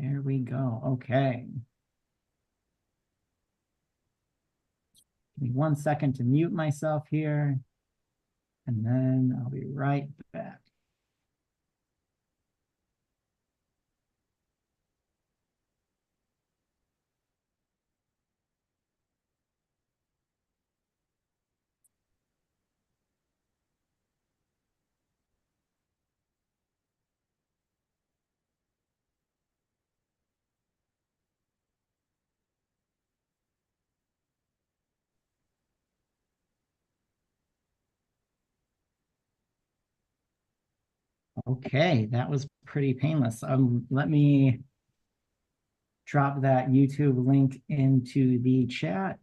There we go. Okay. Give me 1 second to mute myself here, and then I'll be right back. Okay, that was pretty painless. Let me drop that YouTube link into the chat.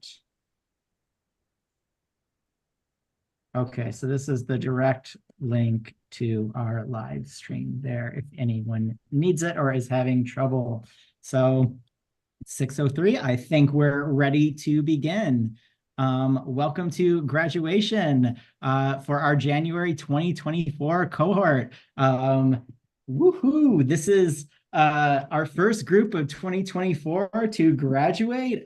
Okay, so this is the direct link to our live stream there if anyone needs it or is having trouble. So 6:03, I think we're ready to begin. Welcome to graduation for our January 2024 cohort. Woohoo! This is our first group of 2024 to graduate.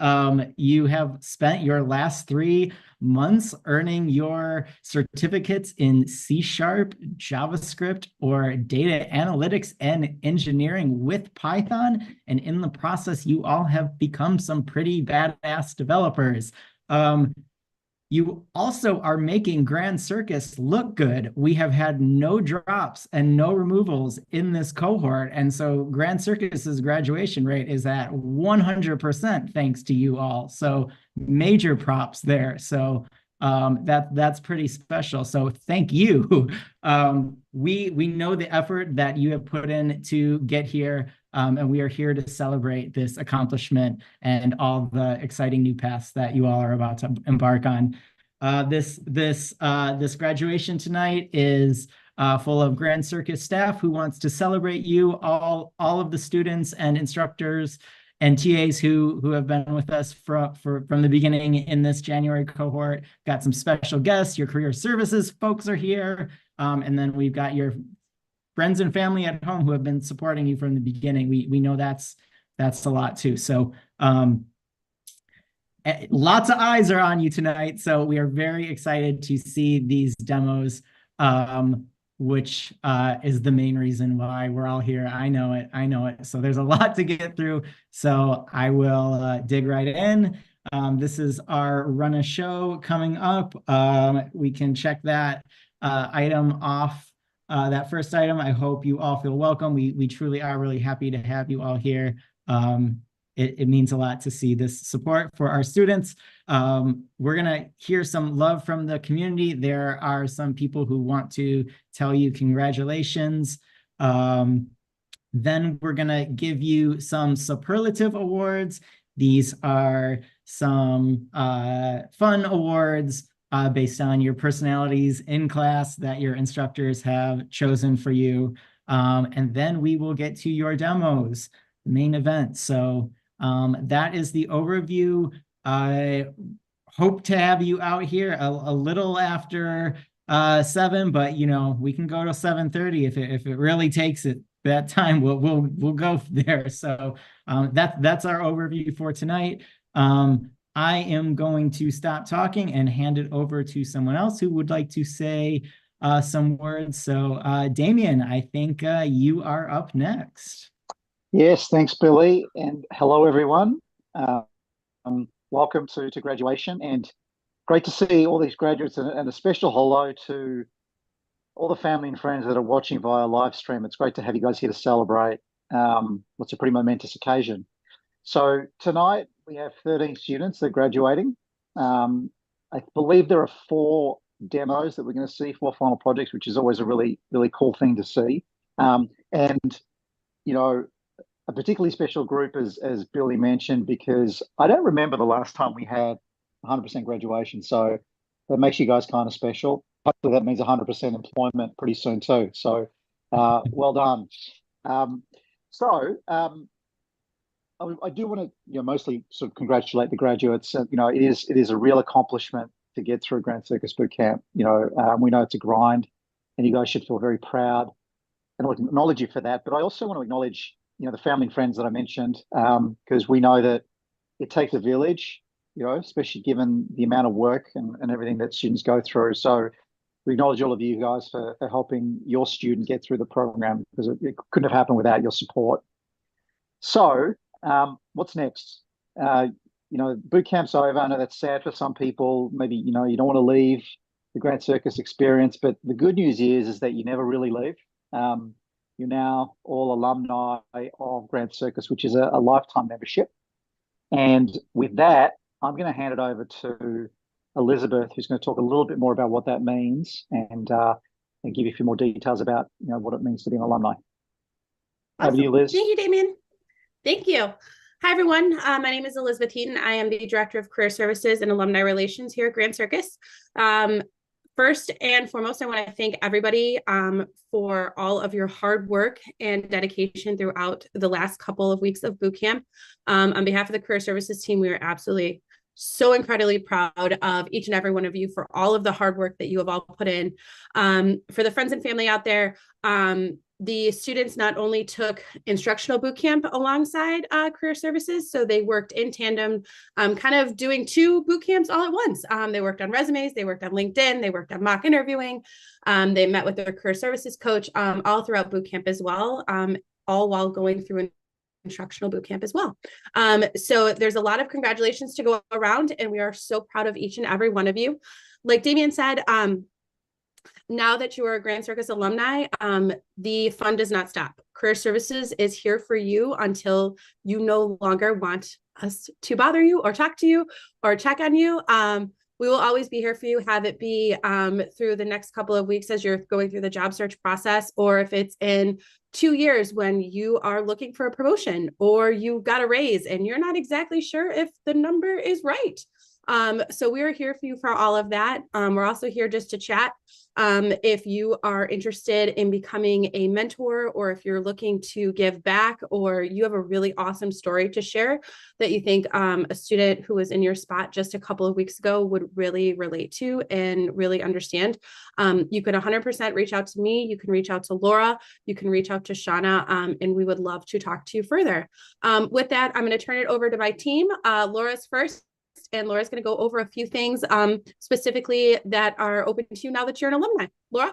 You have spent your last 3 months earning your certificates in C#, JavaScript, or data analytics and engineering with Python. And in the process, you all have become some pretty badass developers. You also are making Grand Circus look good. We have had no drops and no removals in this cohort. And so Grand Circus's graduation rate is at 100% thanks to you all. So major props there. So that's pretty special. So thank you. We know the effort that you have put in to get here. And we are here to celebrate this accomplishment and all the exciting new paths that you all are about to embark on. This graduation tonight is full of Grand Circus staff who wants to celebrate you, all of the students and instructors and TAs who have been with us from the beginning in this January cohort. Got some special guests. Your career services folks are here, and then we've got your friends and family at home who have been supporting you from the beginning. We know that's a lot too. So lots of eyes are on you tonight. So we are very excited to see these demos, which is the main reason why we're all here. I know it. So there's a lot to get through. So I will dig right in. This is our run a show coming up. We can check that item off. That first item. I hope you all feel welcome. We truly are really happy to have you all here. It means a lot to see this support for our students. We're gonna hear some love from the community. There are some people who want to tell you congratulations. Then we're gonna give you some superlative awards. These are some fun awards based on your personalities in class that your instructors have chosen for you. And then we will get to your demos, the main event. So that is the overview. I hope to have you out here a little after 7, but we can go to 7:30 if it really takes it that time. We'll go there. So that's our overview for tonight. I am going to stop talking and hand it over to someone else who would like to say some words. So Damien, I think you are up next. Yes, thanks, Billy, and hello, everyone. Welcome to graduation, and great to see all these graduates, and a special hello to all the family and friends that are watching via live stream. It's great to have you guys here to celebrate what's a pretty momentous occasion. So tonight we have 13 students that are graduating. I believe there are 4 demos that we're going to see, 4 final projects, which is always a really, really cool thing to see. And a particularly special group, as Billy mentioned, because I don't remember the last time we had 100% graduation. So that makes you guys kind of special. Hopefully that means 100% employment pretty soon too. So well done. I do want to mostly sort of congratulate the graduates. It is a real accomplishment to get through Grand Circus Bootcamp. We know it's a grind, and you guys should feel very proud, and I acknowledge you for that. But I also want to acknowledge the family and friends that I mentioned, because we know that it takes a village, especially given the amount of work and everything that students go through. So we acknowledge all of you guys for helping your student get through the program, because it couldn't have happened without your support. So, what's next? Boot camp's over. I know that's sad for some people. Maybe, you don't want to leave the Grand Circus experience, but the good news is that you never really leave. You're now all alumni of Grand Circus, which is a lifetime membership. And with that, I'm going to hand it over to Elizabeth, who's going to talk a little bit more about what that means and give you a few more details about what it means to be an alumni. Awesome. Over to you, Liz. Thank you, Damien. Thank you. Hi, everyone. My name is Elizabeth Heaton. I am the Director of Career Services and Alumni Relations here at Grand Circus. First and foremost, I want to thank everybody for all of your hard work and dedication throughout the last couple of weeks of boot camp. On behalf of the Career Services team, we are absolutely so incredibly proud of each and every one of you for all of the hard work that you have all put in. For the friends and family out there, the students not only took instructional boot camp alongside career services, so they worked in tandem, kind of doing two boot camps all at once. They worked on resumes, they worked on LinkedIn, they worked on mock interviewing, they met with their career services coach all throughout boot camp as well, all while going through an instructional boot camp as well. So there's a lot of congratulations to go around, and we are so proud of each and every one of you. Like Damien said, now that you are a Grand Circus alumni, the fun does not stop. Career Services is here for you until you no longer want us to bother you or talk to you or check on you. We will always be here for you, have it be through the next couple of weeks as you're going through the job search process, or if it's in 2 years when you are looking for a promotion or you got a raise and you're not exactly sure if the number is right. So we are here for you for all of that. We're also here just to chat. If you are interested in becoming a mentor, or if you're looking to give back, or you have a really awesome story to share that you think a student who was in your spot just a couple of weeks ago would really relate to and really understand, you can 100% reach out to me. You can reach out to Laura. You can reach out to Shauna, and we would love to talk to you further. With that, I'm going to turn it over to my team. Laura's first. And Laura's going to go over a few things specifically that are open to you now that you're an alumni. Laura?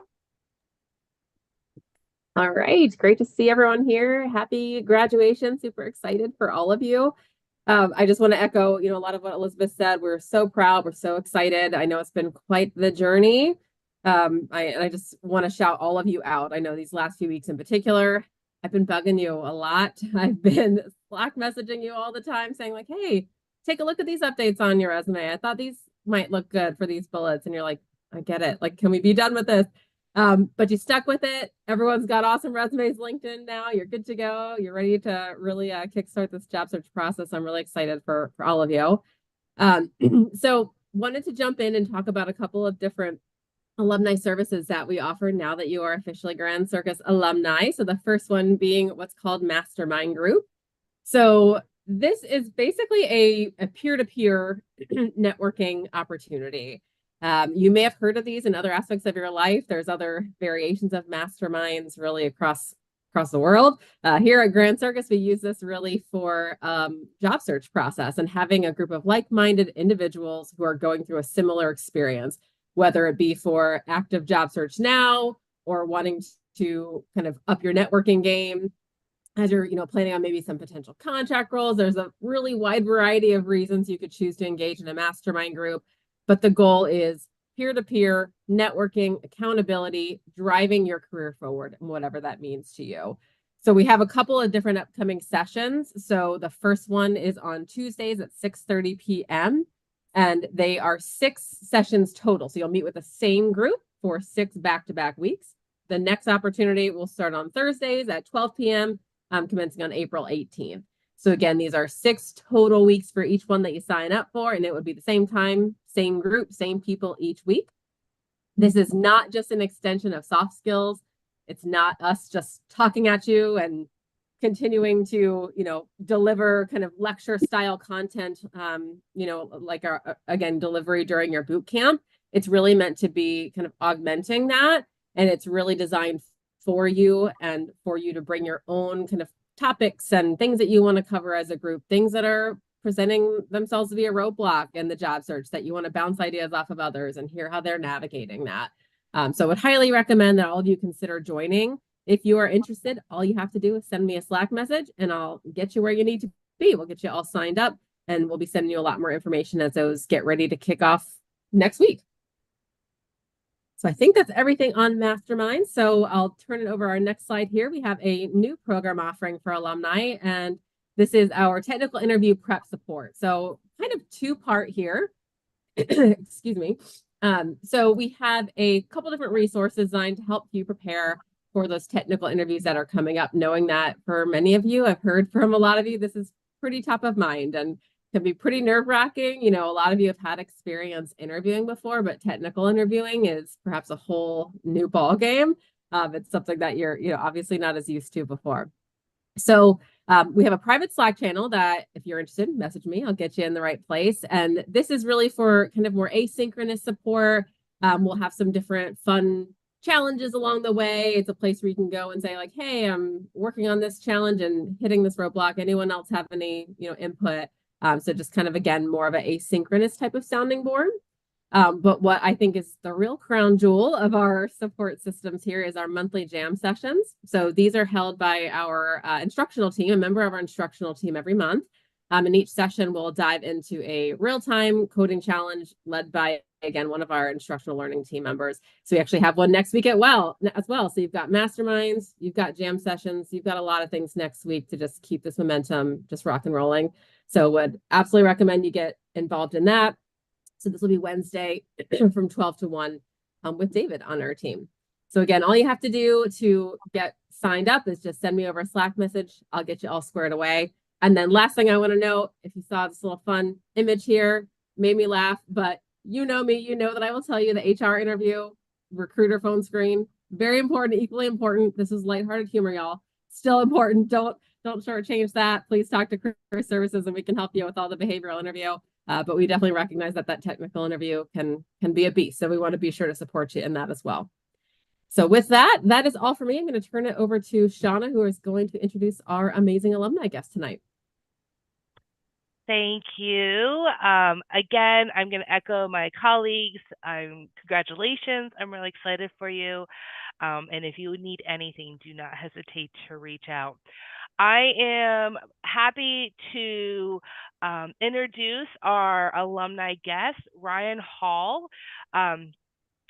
All right. Great to see everyone here. Happy graduation. Super excited for all of you. I just want to echo, a lot of what Elizabeth said. We're so proud. We're so excited. I know it's been quite the journey. I just want to shout all of you out. I know these last few weeks in particular, I've been bugging you a lot. I've been Slack messaging you all the time saying like, hey, take a look at these updates on your resume. I thought these might look good for these bullets. And you're like, I get it. Like, can we be done with this? But you stuck with it. Everyone's got awesome resumes LinkedIn now. You're good to go. You're ready to really kickstart this job search process. I'm really excited for all of you. So wanted to jump in and talk about a couple of different alumni services that we offer now that you are officially Grand Circus alumni. So the first one being what's called Mastermind Group. So this is basically a peer-to-peer networking opportunity. You may have heard of these in other aspects of your life. There's other variations of masterminds really across the world. Here at Grand Circus, we use this really for job search process and having a group of like-minded individuals who are going through a similar experience, whether it be for active job search now or wanting to kind of up your networking game as you're, planning on maybe some potential contract roles. There's a really wide variety of reasons you could choose to engage in a mastermind group, but the goal is peer-to-peer networking, accountability, driving your career forward, and whatever that means to you. So we have a couple of different upcoming sessions. So the first one is on Tuesdays at 6:30 p.m. and they are 6 sessions total. So you'll meet with the same group for 6 back-to-back weeks. The next opportunity will start on Thursdays at 12 p.m. Commencing on April 18th. So again, these are 6 total weeks for each one that you sign up for, and it would be the same time, same group, same people each week. This is not just an extension of soft skills. It's not us just talking at you and continuing to, deliver kind of lecture style content, like our, again, delivery during your boot camp. It's really meant to be kind of augmenting that. And it's really designed for you and for you to bring your own kind of topics and things that you want to cover as a group, things that are presenting themselves to be a roadblock in the job search that you want to bounce ideas off of others and hear how they're navigating that. So I would highly recommend that all of you consider joining. If you are interested, all you have to do is send me a Slack message and I'll get you where you need to be. We'll get you all signed up and we'll be sending you a lot more information as those get ready to kick off next week. So I think that's everything on Mastermind. So I'll turn it over our next slide here. We have a new program offering for alumni, and this is our technical interview prep support. So kind of two-part here. Excuse me. So we have a couple different resources designed to help you prepare for those technical interviews that are coming up, knowing that for many of you, I've heard from a lot of you, this is pretty top of mind and can be pretty nerve-wracking. You know, a lot of you have had experience interviewing before, but technical interviewing is perhaps a whole new ball game. It's something that you're, obviously not as used to before. So we have a private Slack channel that if you're interested, message me, I'll get you in the right place. And this is really for kind of more asynchronous support. We'll have some different fun challenges along the way. It's a place where you can go and say like, hey, I'm working on this challenge and hitting this roadblock. Anyone else have any, input? So just kind of, again, more of an asynchronous type of sounding board. But what I think is the real crown jewel of our support systems here is our monthly jam sessions. So these are held by our instructional team, a member of our instructional team every month. And each session will dive into a real-time coding challenge led by, again, one of our instructional learning team members. So we actually have one next week as well. So you've got masterminds, you've got jam sessions, you've got a lot of things next week to just keep this momentum just rock and rolling. So would absolutely recommend you get involved in that. So this will be Wednesday from 12 to 1 with David on our team. So again, all you have to do to get signed up is just send me over a Slack message. I'll get you all squared away. And then last thing I want to note, if you saw this little fun image here, made me laugh, but you know me, you know that I will tell you the HR interview, recruiter phone screen, very important, equally important. This is lighthearted humor, y'all. Still important. Don't shortchange that. Please talk to career services and we can help you with all the behavioral interview. But we definitely recognize that technical interview can be a beast. So we want to be sure to support you in that as well. So with that is all for me. I'm going to turn it over to Shauna, who is going to introduce our amazing alumni guest tonight. Thank you. Again, I'm going to echo my colleagues. Congratulations. I'm really excited for you. And if you need anything, do not hesitate to reach out. I am happy to introduce our alumni guest, Ryan Hall.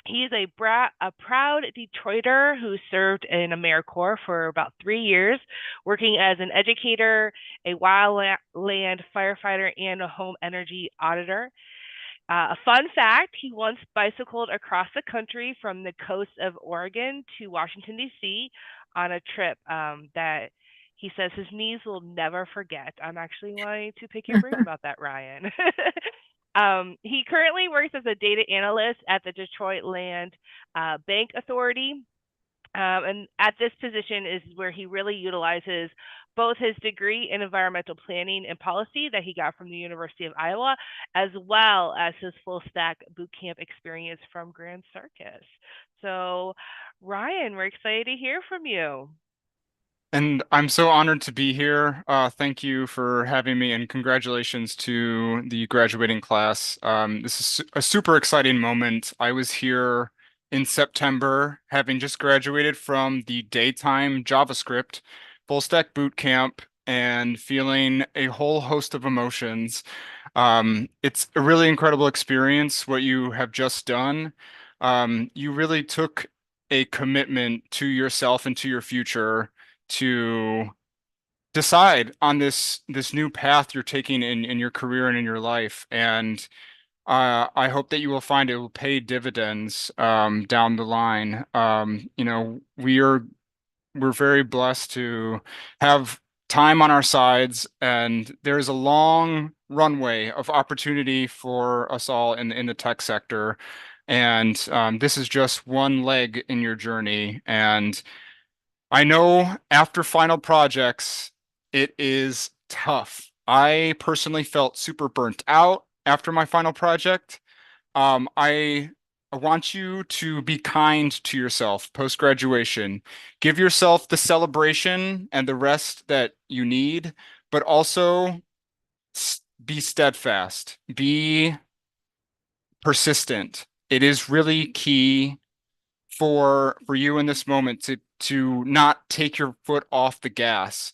He is a proud Detroiter who served in AmeriCorps for about 3 years, working as an educator, a wildland firefighter, and a home energy auditor. A fun fact, he once bicycled across the country from the coast of Oregon to Washington, D.C. on a trip that he says his knees will never forget. I'm actually wanting to pick your brain about that, Ryan. He currently works as a data analyst at the Detroit Land Bank Authority. And at this position is where he really utilizes both his degree in environmental planning and policy that he got from the University of Iowa, as well as his full stack bootcamp experience from Grand Circus. So, Ryan, we're excited to hear from you. And I'm so honored to be here. Thank you for having me, and congratulations to the graduating class. This is a super exciting moment. I was here in September, having just graduated from the daytime JavaScript full stack boot camp and feeling a whole host of emotions. It's a really incredible experience, what you have just done. You really took a commitment to yourself and to your future to decide on this new path you're taking in your career and in your life. And I hope that you will find it will pay dividends down the line. We're very blessed to have time on our sides, and there's a long runway of opportunity for us all in the tech sector. And this is just one leg in your journey. And I know after final projects, it is tough. I personally felt super burnt out after my final project. I I want you to be kind to yourself post-graduation. Give yourself the celebration and the rest that you need, but also be steadfast, be persistent. It is really key for you in this moment to not take your foot off the gas.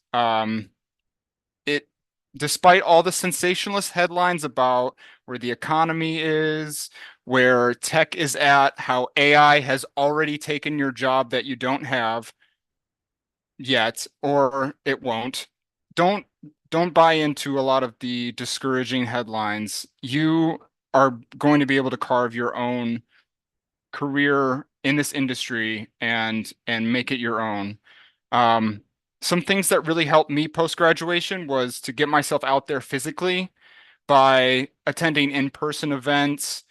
It Despite all the sensationalist headlines about where the economy is, where tech is at, how AI has already taken your job that you don't have yet, or it won't. Don't don't buy into a lot of the discouraging headlines. You are going to be able to carve your own career in this industry and make it your own. Um, some things that really helped me post graduation was to get myself out there physically by attending in-person events,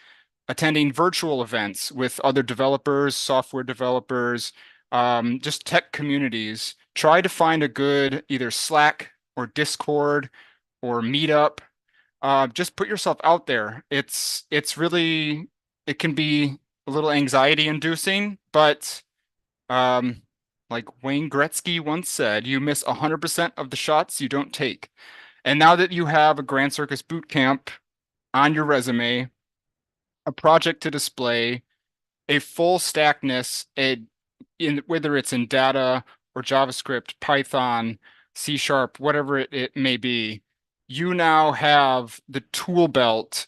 attending virtual events with other developers, software developers, just tech communities. Try to find a good either Slack or Discord or Meetup. Just put yourself out there. It's really, it can be a little anxiety inducing, but um, like Wayne Gretzky once said, you miss 100% of the shots you don't take. And now that you have a Grand Circus boot camp on your resume, a project to display, a full stackness, in whether it's in data or JavaScript, Python, C Sharp, whatever it may be, you now have the tool belt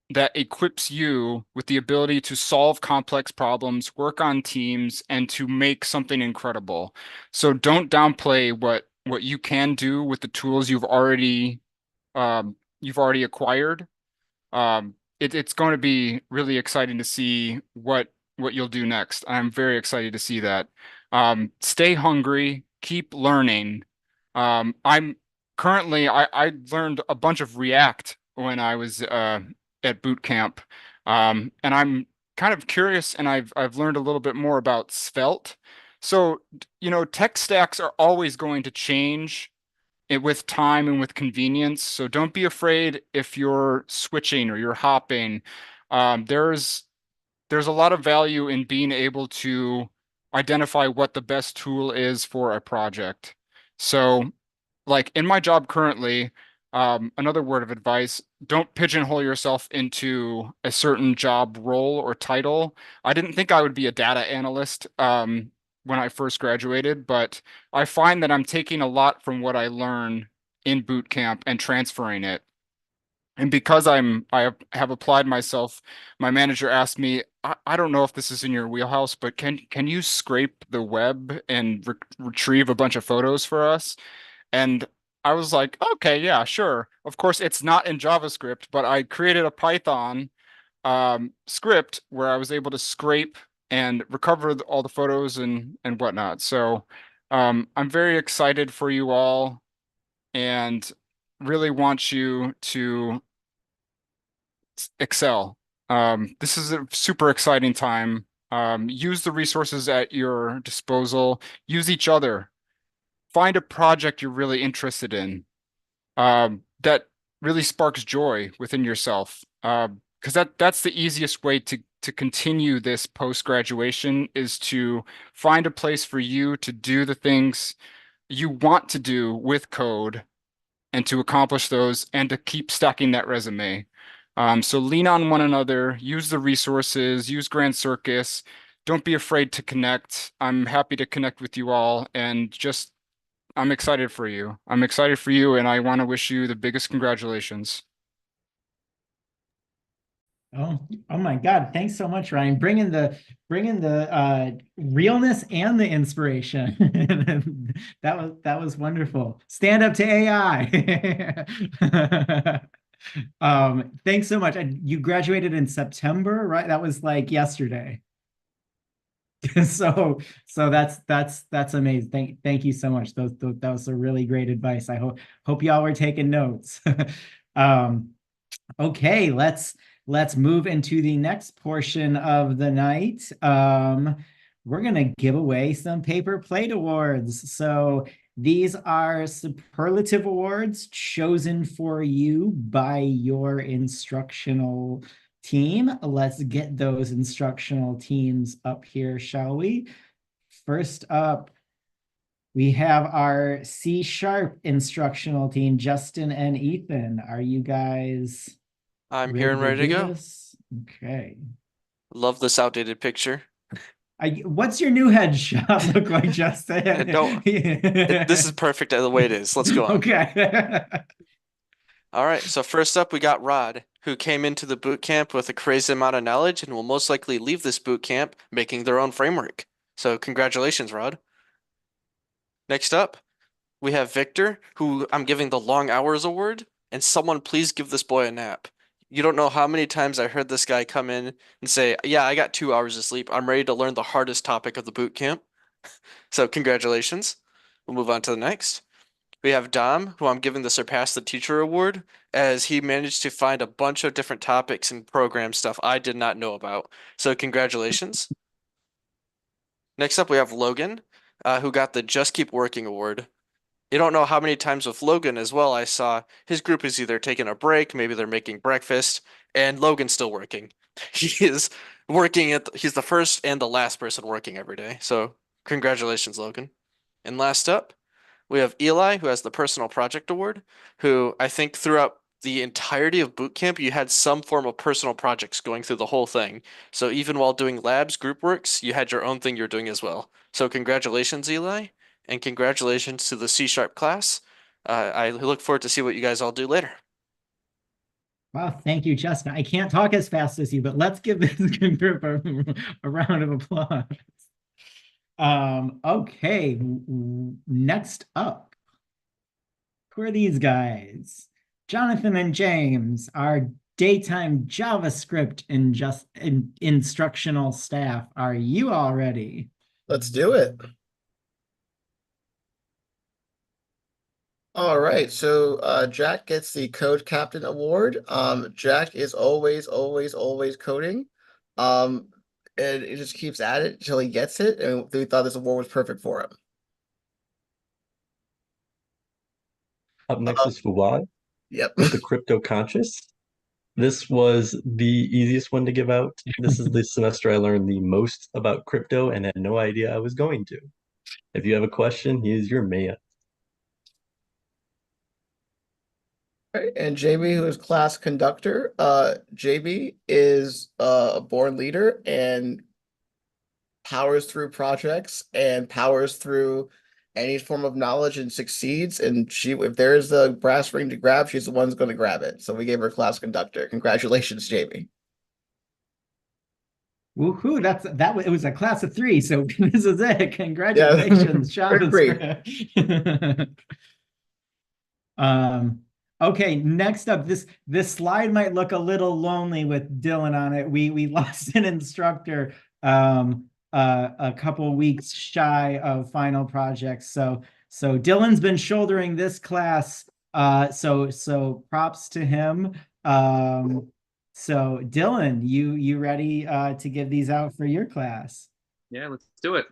that equips you with the ability to solve complex problems, work on teams, and to make something incredible. So don't downplay what you can do with the tools you've already acquired. It's going to be really exciting to see what you'll do next. I'm very excited to see that. Stay hungry, keep learning. I'm currently I learned a bunch of React when I was at boot camp, and I'm kind of curious, and I've learned a little bit more about Svelte. So, tech stacks are always going to change with time and with convenience. So don't be afraid if you're switching or you're hopping. There's a lot of value in being able to identify what the best tool is for a project. So, like in my job currently, another word of advice, don't pigeonhole yourself into a certain job role or title. I didn't think I would be a data analyst when I first graduated, but I find that I'm taking a lot from what I learn in boot camp and transferring it. And because I have applied myself, my manager asked me, I don't know if this is in your wheelhouse, but can you scrape the web and retrieve a bunch of photos for us? And I was like, okay, yeah, sure. Of course, it's not in JavaScript, but I created a Python script where I was able to scrape and recover all the photos and whatnot. So I'm very excited for you all and really want you to excel. This is a super exciting time. Use the resources at your disposal. Use each other. Find a project you're really interested in that really sparks joy within yourself. Because that's the easiest way to continue this post-graduation is to find a place for you to do the things you want to do with code and to accomplish those and to keep stacking that resume. So lean on one another, use the resources, use Grand Circus. Don't be afraid to connect. I'm happy to connect with you all and just I'm excited for you. I'm excited for you, and I want to wish you the biggest congratulations. Oh my God. Thanks so much, Ryan. Bringing the realness and the inspiration. That was wonderful. Stand up to AI. Thanks so much. You graduated in September, right? That was like yesterday. So that's amazing. Thank you so much. That was a really great advice. I hope y'all were taking notes. Um, okay, let's move into the next portion of the night. We're gonna give away some paper plate awards. So these are superlative awards chosen for you by your instructional team. Let's get those instructional teams up here, shall we? First up, we have our C# instructional team, Justin and Ethan. Are you guys I'm here and ready to go. this? Okay. Love this outdated picture. What's your new headshot look like, Justin? This is perfect the way it is. Let's go on. Okay. All right, so first up we got Rod, who came into the boot camp with a crazy amount of knowledge and will most likely leave this boot camp making their own framework. So congratulations, Rod. Next up, we have Victor, who I'm giving the long hours award, and someone please give this boy a nap. You don't know how many times I heard this guy come in and say, yeah, I got 2 hours of sleep. I'm ready to learn the hardest topic of the boot camp. So congratulations. We'll move on to the next. We have Dom, who I'm giving the Surpass the Teacher Award, as he managed to find a bunch of different topics and program stuff I did not know about. So congratulations. Next up, we have Logan, who got the Just Keep Working Award. You don't know how many times with Logan as well I saw his group is either taking a break, maybe they're making breakfast, and Logan's still working. He is working he's the first and the last person working every day. So congratulations, Logan. And last up, we have Eli, who has the Personal Project Award, who I think throughout the entirety of boot camp, you had some form of personal projects going through the whole thing. So even while doing labs, group works, you had your own thing you're doing as well. So congratulations, Eli, and congratulations to the C# class. I look forward to see what you guys all do later. Wow, thank you, Justin. I can't talk as fast as you, but let's give this group a round of applause. Okay, next up, who are these guys? Jonathan and James, our daytime JavaScript instructional staff. Are you all ready? Let's do it. All right, so Jack gets the Code Captain Award. Jack is always coding. And he just keeps at it until he gets it, and we thought this award was perfect for him. Up next is Fawad, Yep. the crypto conscious. This was the easiest one to give out. This is the semester I learned the most about crypto and had no idea I was going to. If you have a question, he is your man. Right, and JB, who is class conductor, JB is a born leader and powers through projects and powers through any form of knowledge and succeeds. And if there's a brass ring to grab, she's the one who's going to grab it. So we gave her class conductor. Congratulations, JB. Woohoo! It was a class of 3, so this is it. Congratulations, JavaScript. Okay, next up, this slide might look a little lonely with Dylan on it. We lost an instructor a couple weeks shy of final projects. So Dylan's been shouldering this class. So props to him. So Dylan, you ready to give these out for your class? Yeah, let's do it.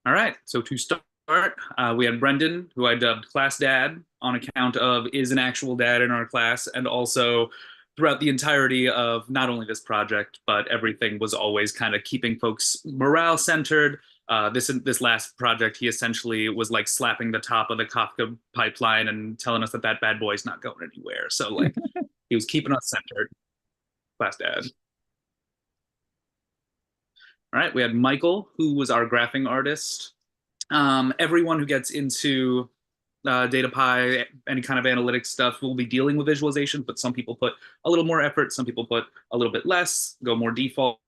All right, so to start, we had Brendan, who I dubbed class dad on account of is an actual dad in our class, and also throughout the entirety of not only this project, but everything was always kind of keeping folks morale centered. This last project, he essentially was like slapping the top of the Kafka pipeline and telling us that bad boy's not going anywhere. So like he was keeping us centered. Class dad. All right, we had Michael, who was our graphing artist. Everyone who gets into DataPy, any kind of analytics stuff, will be dealing with visualization, but some people put a little more effort, some people put a little bit less, go more default.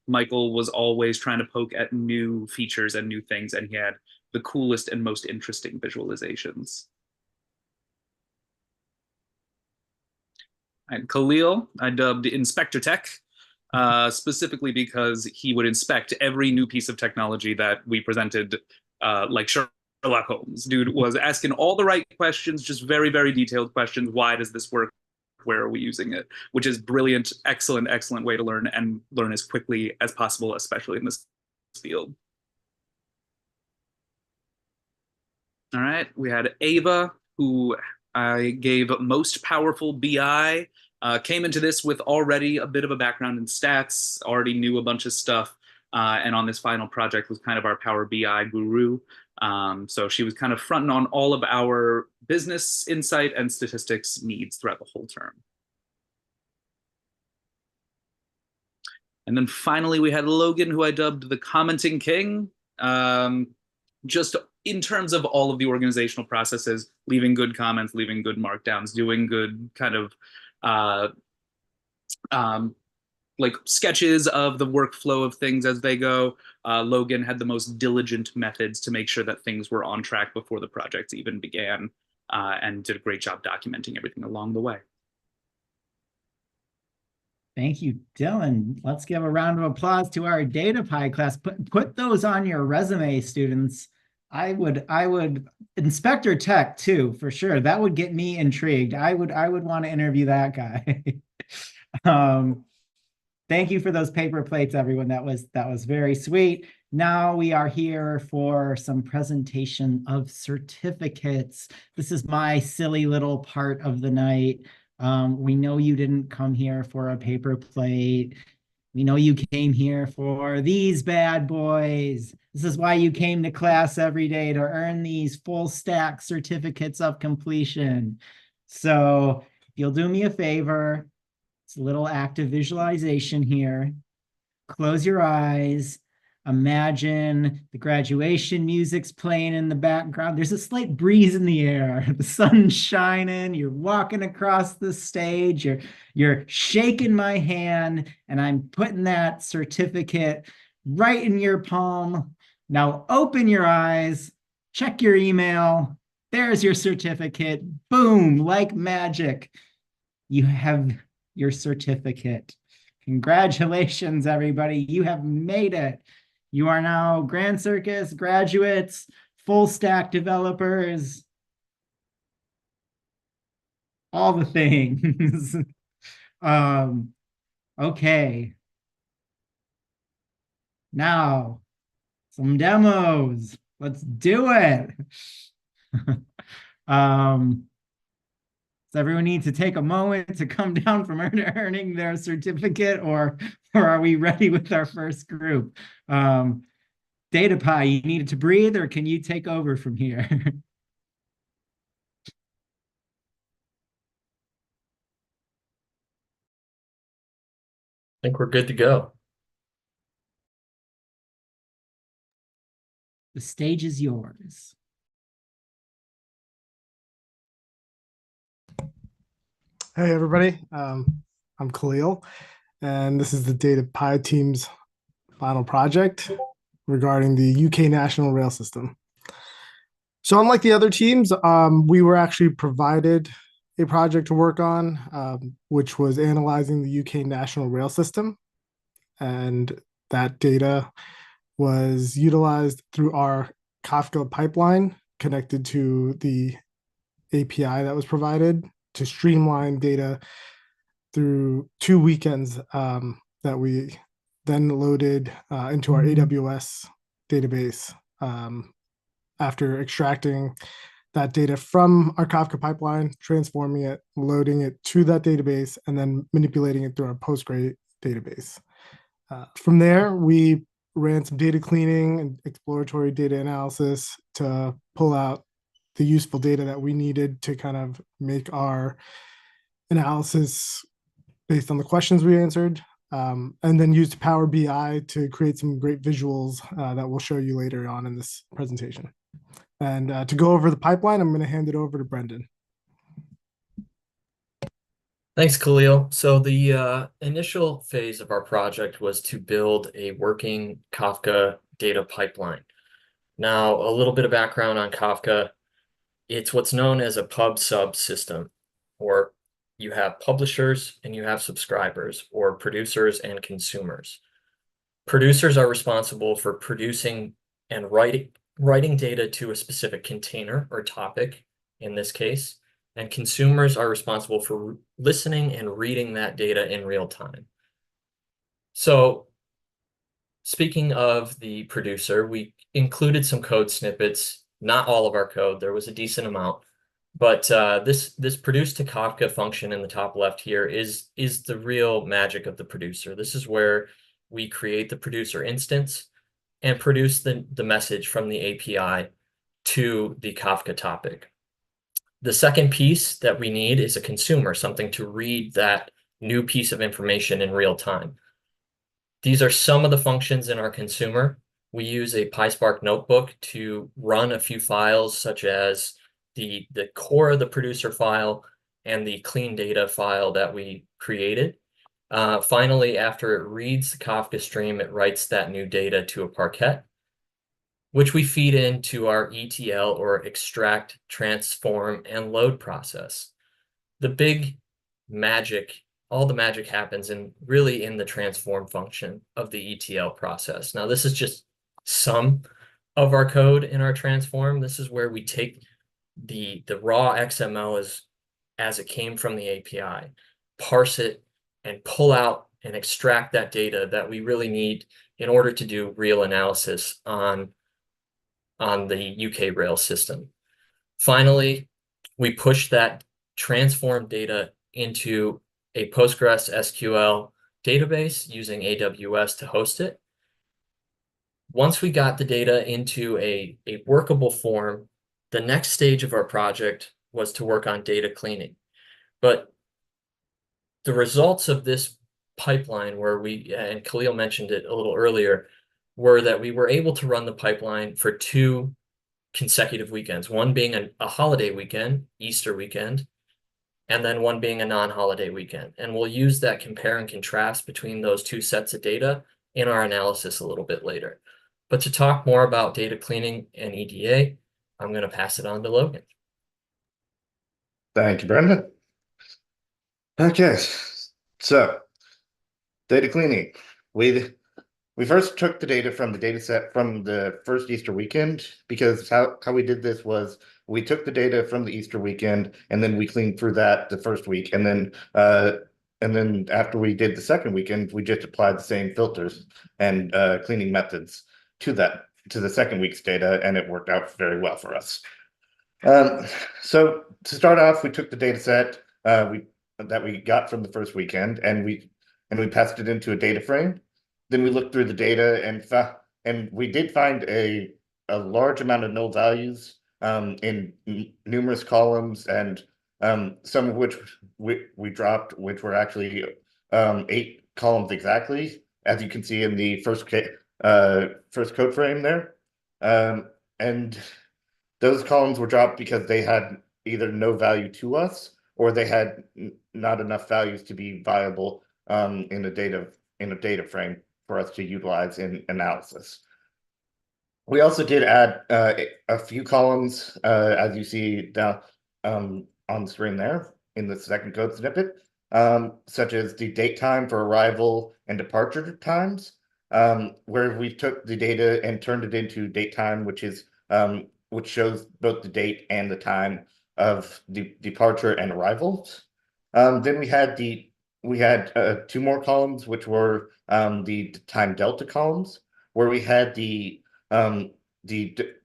Michael was always trying to poke at new features and new things, and he had the coolest and most interesting visualizations. And Khalil, I dubbed Inspector Tech, specifically because he would inspect every new piece of technology that we presented, like Sherlock Holmes. Dude was asking all the right questions, just very, very detailed questions. Why does this work? Where are we using it? Which is brilliant, excellent way to learn, and learn as quickly as possible, especially in this field. All right, we had Ava, who I gave most powerful BI, Came into this with already a bit of a background in stats, already knew a bunch of stuff, and on this final project was kind of our Power BI guru. So she was kind of fronting on all of our business insight and statistics needs throughout the whole term. And then finally, we had Logan, who I dubbed the commenting king. Just in terms of all of the organizational processes, leaving good comments, leaving good markdowns, doing good kind of like sketches of the workflow of things as they go. Logan had the most diligent methods to make sure that things were on track before the project even began, and did a great job documenting everything along the way. Thank you, Dylan. Let's give a round of applause to our DataPi class. Put those on your resume, students. I would Inspector Tech too, for sure. That would get me intrigued. I would want to interview that guy. Thank you for those paper plates, everyone. That was very sweet. Now we are here for some presentation of certificates. This is my silly little part of the night. We know you didn't come here for a paper plate. We know you came here for these bad boys. This is why you came to class every day, to earn these full stack certificates of completion. So if you'll do me a favor, it's a little active visualization here. Close your eyes. Imagine the graduation music's playing in the background. There's a slight breeze in the air. The sun's shining. You're walking across the stage. You're shaking my hand, and I'm putting that certificate right in your palm. Now open your eyes. Check your email. There's your certificate. Boom, like magic. You have your certificate. Congratulations, everybody. You have made it. You are now Grand Circus graduates, full stack developers, all the things. Okay. Now, some demos. Let's do it. Does everyone need to take a moment to come down from earning their certificate, or are we ready with our first group? DataPi, you needed to breathe, or can you take over from here? I think we're good to go. The stage is yours. Hey, everybody. I'm Khalil, and this is the DataPi team's final project regarding the UK National Rail System. So unlike the other teams, we were actually provided a project to work on, which was analyzing the UK National Rail System. And that data was utilized through our Kafka pipeline connected to the API that was provided to streamline data through 2 weekends that we then loaded into our AWS database after extracting that data from our Kafka pipeline, transforming it, loading it to that database, and then manipulating it through our Postgre database. From there, we ran some data cleaning and exploratory data analysis to pull out the useful data that we needed to kind of make our analysis based on the questions we answered, and then used Power BI to create some great visuals that we'll show you later on in this presentation. And to go over the pipeline, I'm going to hand it over to Brendan. Thanks, Khalil. So the initial phase of our project was to build a working Kafka data pipeline. Now, a little bit of background on Kafka. It's what's known as a pub-sub system, or you have publishers and you have subscribers, or producers and consumers. Producers are responsible for producing and writing data to a specific container or topic in this case, and consumers are responsible for listening and reading that data in real time. So speaking of the producer, we included some code snippets, not all of our code, there was a decent amount, But this produce to Kafka function in the top left here is the real magic of the producer. This is where we create the producer instance and produce the message from the API to the Kafka topic. The second piece that we need is a consumer, something to read that new piece of information in real time. These are some of the functions in our consumer. We use a PySpark notebook to run a few files, such as the core of the producer file and the clean data file that we created. Finally, after it reads the Kafka stream, it writes that new data to a Parquet, which we feed into our ETL, or extract, transform, and load process. The big magic, all the magic happens really in the transform function of the ETL process. Now, this is just some of our code in our transform. This is where we take the raw XML as it came from the API, parse it, and pull out and extract that data that we really need in order to do real analysis on the UK rail system. Finally, we push that transformed data into a Postgres SQL database using AWS to host it. Once we got the data into a workable form, the next stage of our project was to work on data cleaning. But the results of this pipeline, where and Khalil mentioned it a little earlier, were that we were able to run the pipeline for 2 consecutive weekends, one being a holiday weekend, Easter weekend, and then one being a non-holiday weekend. And we'll use that compare and contrast between those 2 sets of data in our analysis a little bit later. But to talk more about data cleaning and EDA, I'm going to pass it on to Logan. Thank you, Brendan. Okay, so data cleaning. We first took the data from the data set from the first Easter weekend, because how we did this was we took the data from the Easter weekend and then we cleaned through that the first week, and then after we did the second weekend, we just applied the same filters and cleaning methods to the second week's data, and it worked out very well for us. So to start off, we took the data set that we got from the first weekend, and we passed it into a data frame. Then we looked through the data, and we did find a large amount of null values in numerous columns, and some of which we dropped, which were actually 8 columns exactly, as you can see in the first code frame there. And those columns were dropped because they had either no value to us, or they had not enough values to be viable in a data frame for us to utilize in analysis. We also did add a few columns, as you see down on the screen there in the second code snippet, such as the date time for arrival and departure times, where we took the data and turned it into date time, which shows both the date and the time of the departure and arrivals. Then we had 2 more columns, which were the time delta columns, where we had the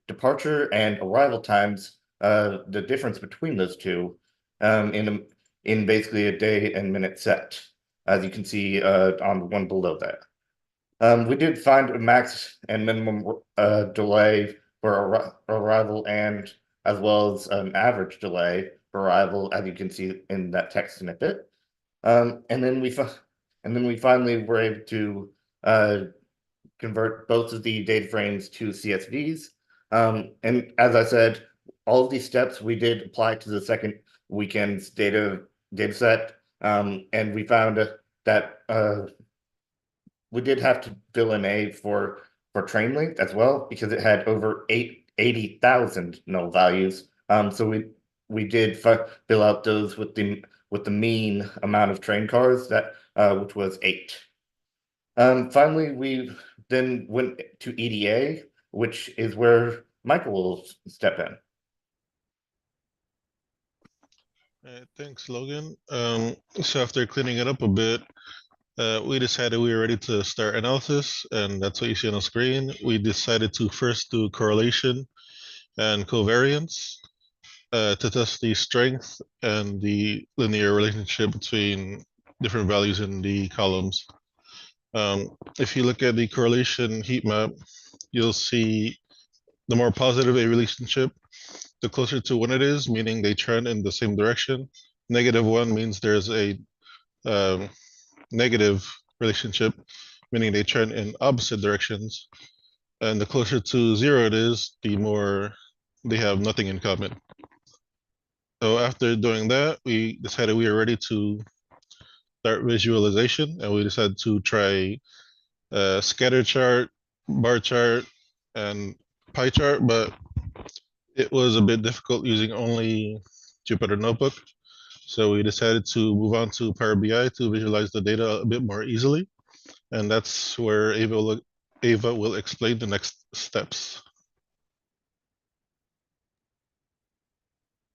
departure and arrival times, the difference between those two, in basically a day and minute set, as you can see on the one below that. We did find a max and minimum delay for arrival, and as well as an average delay for arrival, as you can see in that text snippet. And then we finally were able to convert both of the data frames to CSVs. And as I said, all of these steps we did apply to the second weekend's data set, and we found that we did have to fill in A for train length as well, because it had over 80,000 null values. So we did fill out those with the mean amount of train cars, which was 8. Finally, we then went to EDA, which is where Michael will step in. Thanks, Logan. So after cleaning it up a bit, we decided we were ready to start analysis, and that's what you see on the screen. We decided to first do correlation and covariance. to test the strength and the linear relationship between different values in the columns. If you look at the correlation heat map, you'll see the more positive a relationship, the closer to 1 it is, meaning they trend in the same direction. -1 means there's a negative relationship, meaning they trend in opposite directions. And the closer to 0 it is, the more they have nothing in common. So after doing that, we decided we were ready to start visualization, and we decided to try scatter chart, bar chart, and pie chart, but it was a bit difficult using only Jupyter Notebook. So we decided to move on to Power BI to visualize the data a bit more easily. And that's where Ava will explain the next steps.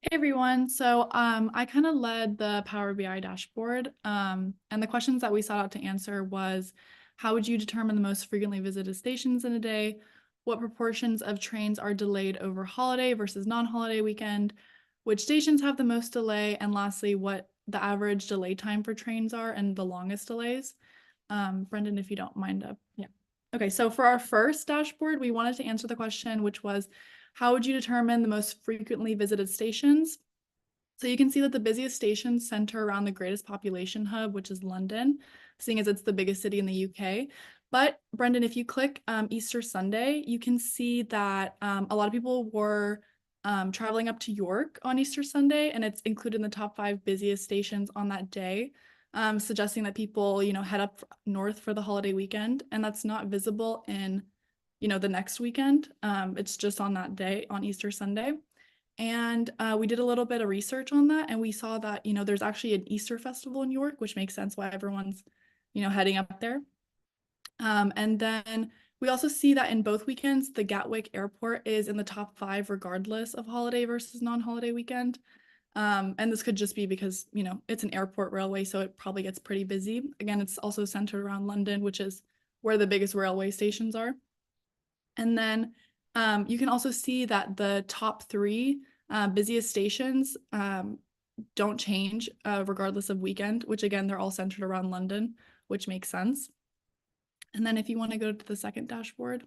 Hey everyone, so I kind of led the Power BI dashboard, and the questions that we sought out to answer was, how would you determine the most frequently visited stations in a day? What proportions of trains are delayed over holiday versus non-holiday weekend? Which stations have the most delay? And lastly, what the average delay time for trains are and the longest delays. Brendan, if you don't mind. Yeah. Okay, so for our first dashboard, we wanted to answer the question, which was, how would you determine the most frequently visited stations? So you can see that the busiest stations center around the greatest population hub, which is London, seeing as it's the biggest city in the UK. But Brendan, if you click Easter Sunday, you can see that a lot of people were traveling up to York on Easter Sunday, and it's included in the top 5 busiest stations on that day, suggesting that people, head up north for the holiday weekend, and that's not visible in the next weekend. It's just on that day, on Easter Sunday. And we did a little bit of research on that, and we saw that, there's actually an Easter festival in York, which makes sense why everyone's, heading up there. And then we also see that in both weekends, the Gatwick Airport is in the top 5 regardless of holiday versus non-holiday weekend. And this could just be because, it's an airport railway, so it probably gets pretty busy. Again, it's also centered around London, which is where the biggest railway stations are. And then you can also see that the top 3 busiest stations don't change regardless of weekend, which again, they're all centered around London, which makes sense. And then if you want to go to the second dashboard.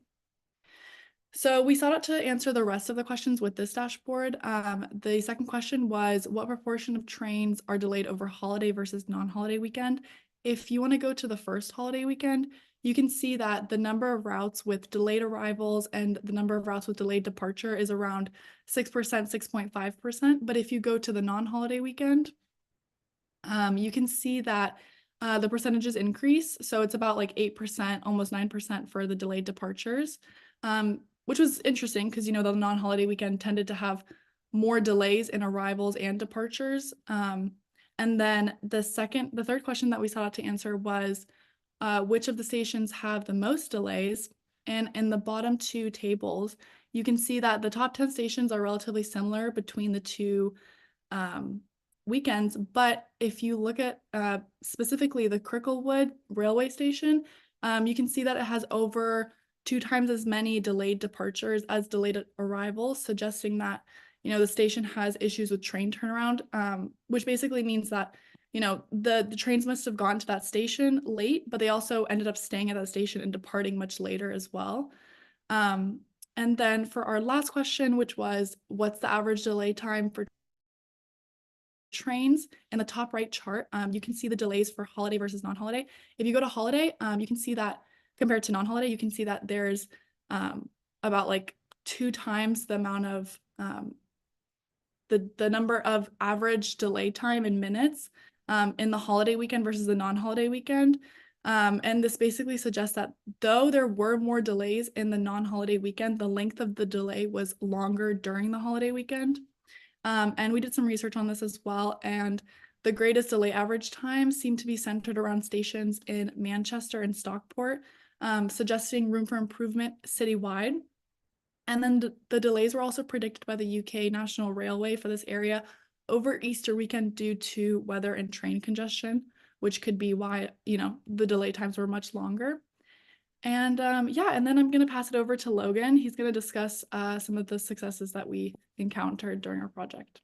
So we sought out to answer the rest of the questions with this dashboard. The second question was, what proportion of trains are delayed over holiday versus non-holiday weekend? If you want to go to the first holiday weekend, you can see that the number of routes with delayed arrivals and the number of routes with delayed departure is around 6%, 6.5%. But if you go to the non-holiday weekend, you can see that the percentages increase. So it's about like 8%, almost 9% for the delayed departures, which was interesting because, the non-holiday weekend tended to have more delays in arrivals and departures. And then the third question that we sought out to answer was, which of the stations have the most delays? And in the bottom 2 tables, you can see that the top 10 stations are relatively similar between the 2 weekends. But if you look at specifically the Cricklewood railway station, you can see that it has over 2 times as many delayed departures as delayed arrivals, suggesting that, the station has issues with train turnaround, which basically means that, the trains must have gone to that station late, but they also ended up staying at that station and departing much later as well. And then for our last question, which was, what's the average delay time for trains? In the top right chart, you can see the delays for holiday versus non-holiday. If you go to holiday, you can see that compared to non-holiday, you can see that there's about like 2 times the amount of the number of average delay time in minutes in the holiday weekend versus the non-holiday weekend. And this basically suggests that though there were more delays in the non-holiday weekend, the length of the delay was longer during the holiday weekend. And we did some research on this as well, and the greatest delay average time seemed to be centered around stations in Manchester and Stockport, suggesting room for improvement citywide. And then the delays were also predicted by the UK National Railway for this area over Easter weekend due to weather and train congestion, which could be why, the delay times were much longer. And yeah, and then I'm going to pass it over to Logan. He's going to discuss some of the successes that we encountered during our project.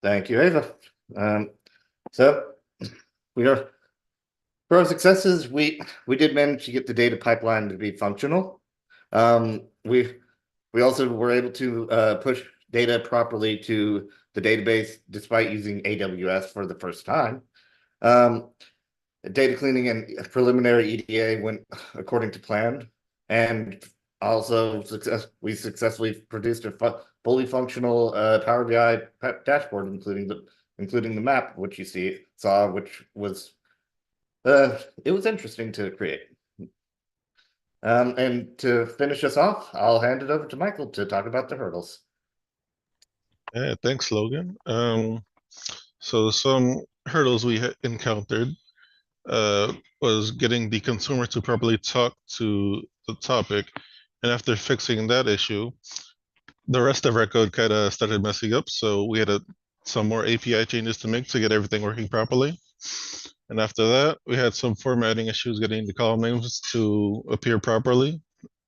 Thank you, Ava. So we are for our successes. We did manage to get the data pipeline to be functional. We also were able to push data properly to the database despite using AWS for the first time. Data cleaning and preliminary EDA went according to plan, and also we successfully produced a fully functional Power BI dashboard, including the map, which you saw, which was it was interesting to create. And to finish us off, I'll hand it over to Michael to talk about the hurdles. Yeah, thanks, Logan. So some hurdles we encountered was getting the consumer to properly talk to the topic. And after fixing that issue, the rest of our code kind of started messing up. So we had some more API changes to make to get everything working properly. And after that, we had some formatting issues getting the column names to appear properly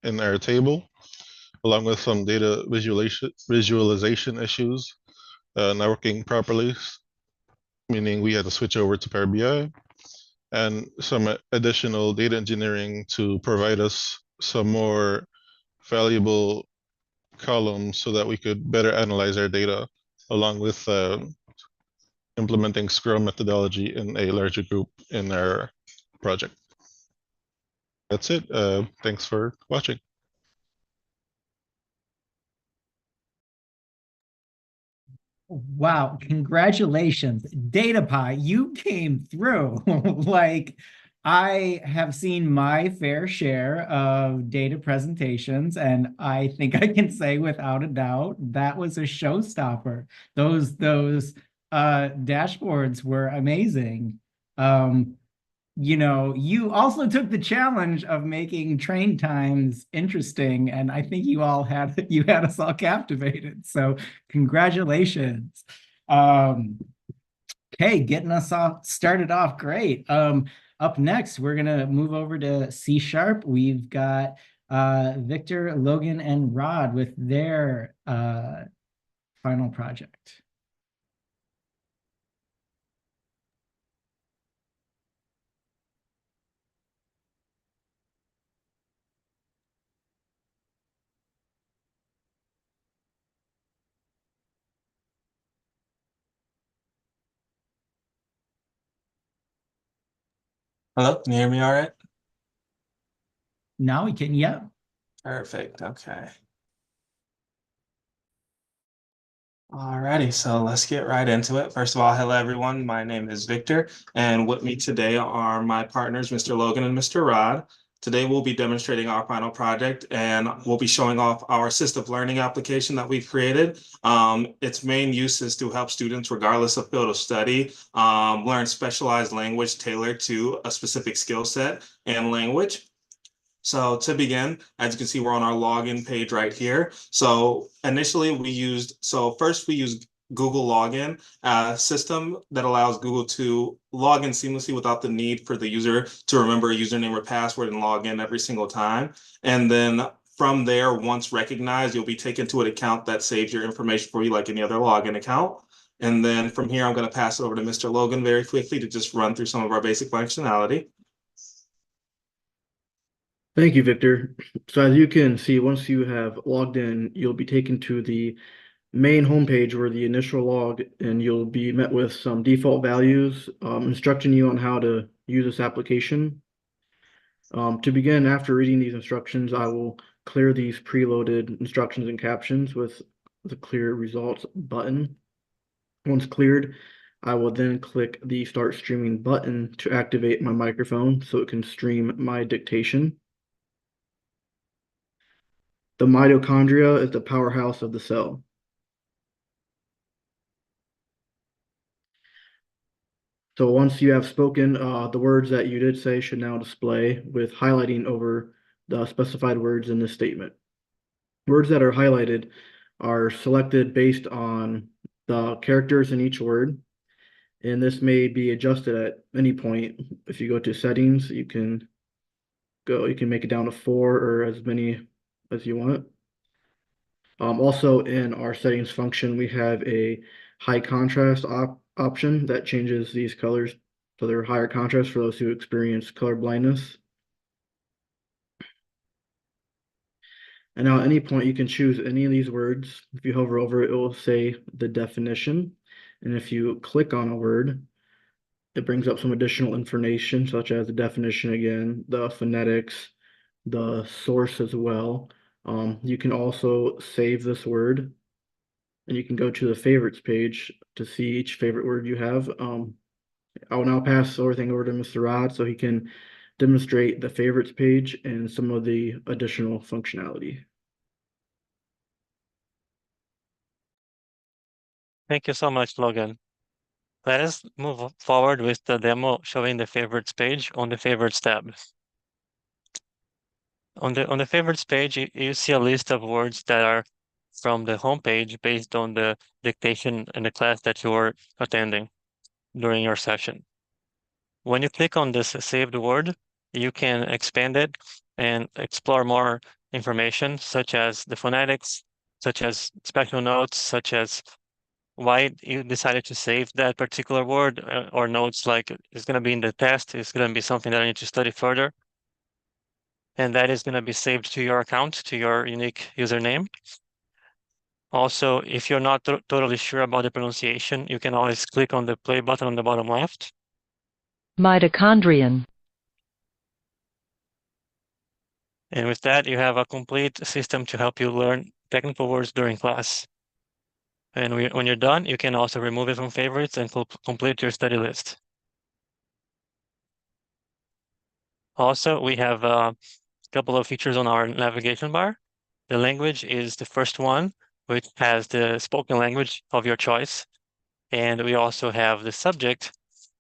in our table, along with some data visualization issues not working properly, meaning we had to switch over to Power BI, and some additional data engineering to provide us some more valuable columns so that we could better analyze our data, along with implementing Scrum methodology in a larger group in our project. That's it. Thanks for watching. Wow, congratulations. DataPie, you came through. Like, I have seen my fair share of data presentations, and I think I can say without a doubt that was a showstopper. Those dashboards were amazing. You also took the challenge of making train times interesting, and I think you had us all captivated. So congratulations. Okay, getting us all started off great. Up next, we're gonna move over to C#. We've got Victor, Logan, and Rod with their final project. Hello, can you hear me all right? Now we can, yeah. Perfect, okay. Alrighty, so let's get right into it. First of all, hello everyone. My name is Victor, and with me today are my partners, Mr. Logan and Mr. Rod. Today we'll be demonstrating our final project, and we'll be showing off our assistive learning application that we've created. Its main use is to help students, regardless of field of study, learn specialized language tailored to a specific skill set and language. So to begin, as you can see, we're on our login page right here. So initially first we used Google Login, a system that allows Google to log in seamlessly without the need for the user to remember a username or password and log in every single time. And then from there, once recognized, you'll be taken to an account that saves your information for you like any other login account. And then from here, I'm going to pass it over to Mr. Logan very quickly to just run through some of our basic functionality. Thank you, Victor. So as you can see, once you have logged in, you'll be taken to the main homepage where the initial log, and you'll be met with some default values instructing you on how to use this application. To begin, after reading these instructions, I will clear these preloaded instructions and captions with the clear results button. Once cleared, I will then click the start streaming button to activate my microphone so it can stream my dictation. The mitochondria is the powerhouse of the cell. So once you have spoken, the words that you did say should now display with highlighting over the specified words in this statement. Words that are highlighted are selected based on the characters in each word, and this may be adjusted at any point. If you go to settings, you can go. You can make it down to 4 or as many as you want. Also in our settings function, we have a high contrast option that changes these colors so they're higher contrast for those who experience color blindness. And now at any point you can choose any of these words. If you hover over it, it will say the definition. And if you click on a word, it brings up some additional information such as the definition again, the phonetics, the source as well. You can also save this word and you can go to the favorites page to see each favorite word you have. I will now pass everything over to Mr. Rod so he can demonstrate the favorites page and some of the additional functionality. Thank you so much, Logan. Let us move forward with the demo showing the favorites page on the favorites tab. On the favorites page, you see a list of words that are from the home page based on the dictation in the class that you are attending during your session. When you click on this saved word, you can expand it and explore more information, such as the phonetics, such as special notes, such as why you decided to save that particular word, or notes like it's going to be in the test, it's going to be something that I need to study further. And that is going to be saved to your account, to your unique username. Also, if you're not totally sure about the pronunciation, you can always click on the play button on the bottom left. Mitochondrion. And with that, you have a complete system to help you learn technical words during class. And when you're done, you can also remove it from favorites and complete your study list. Also, we have a couple of features on our navigation bar. The language is the first one, which has the spoken language of your choice. And we also have the subject,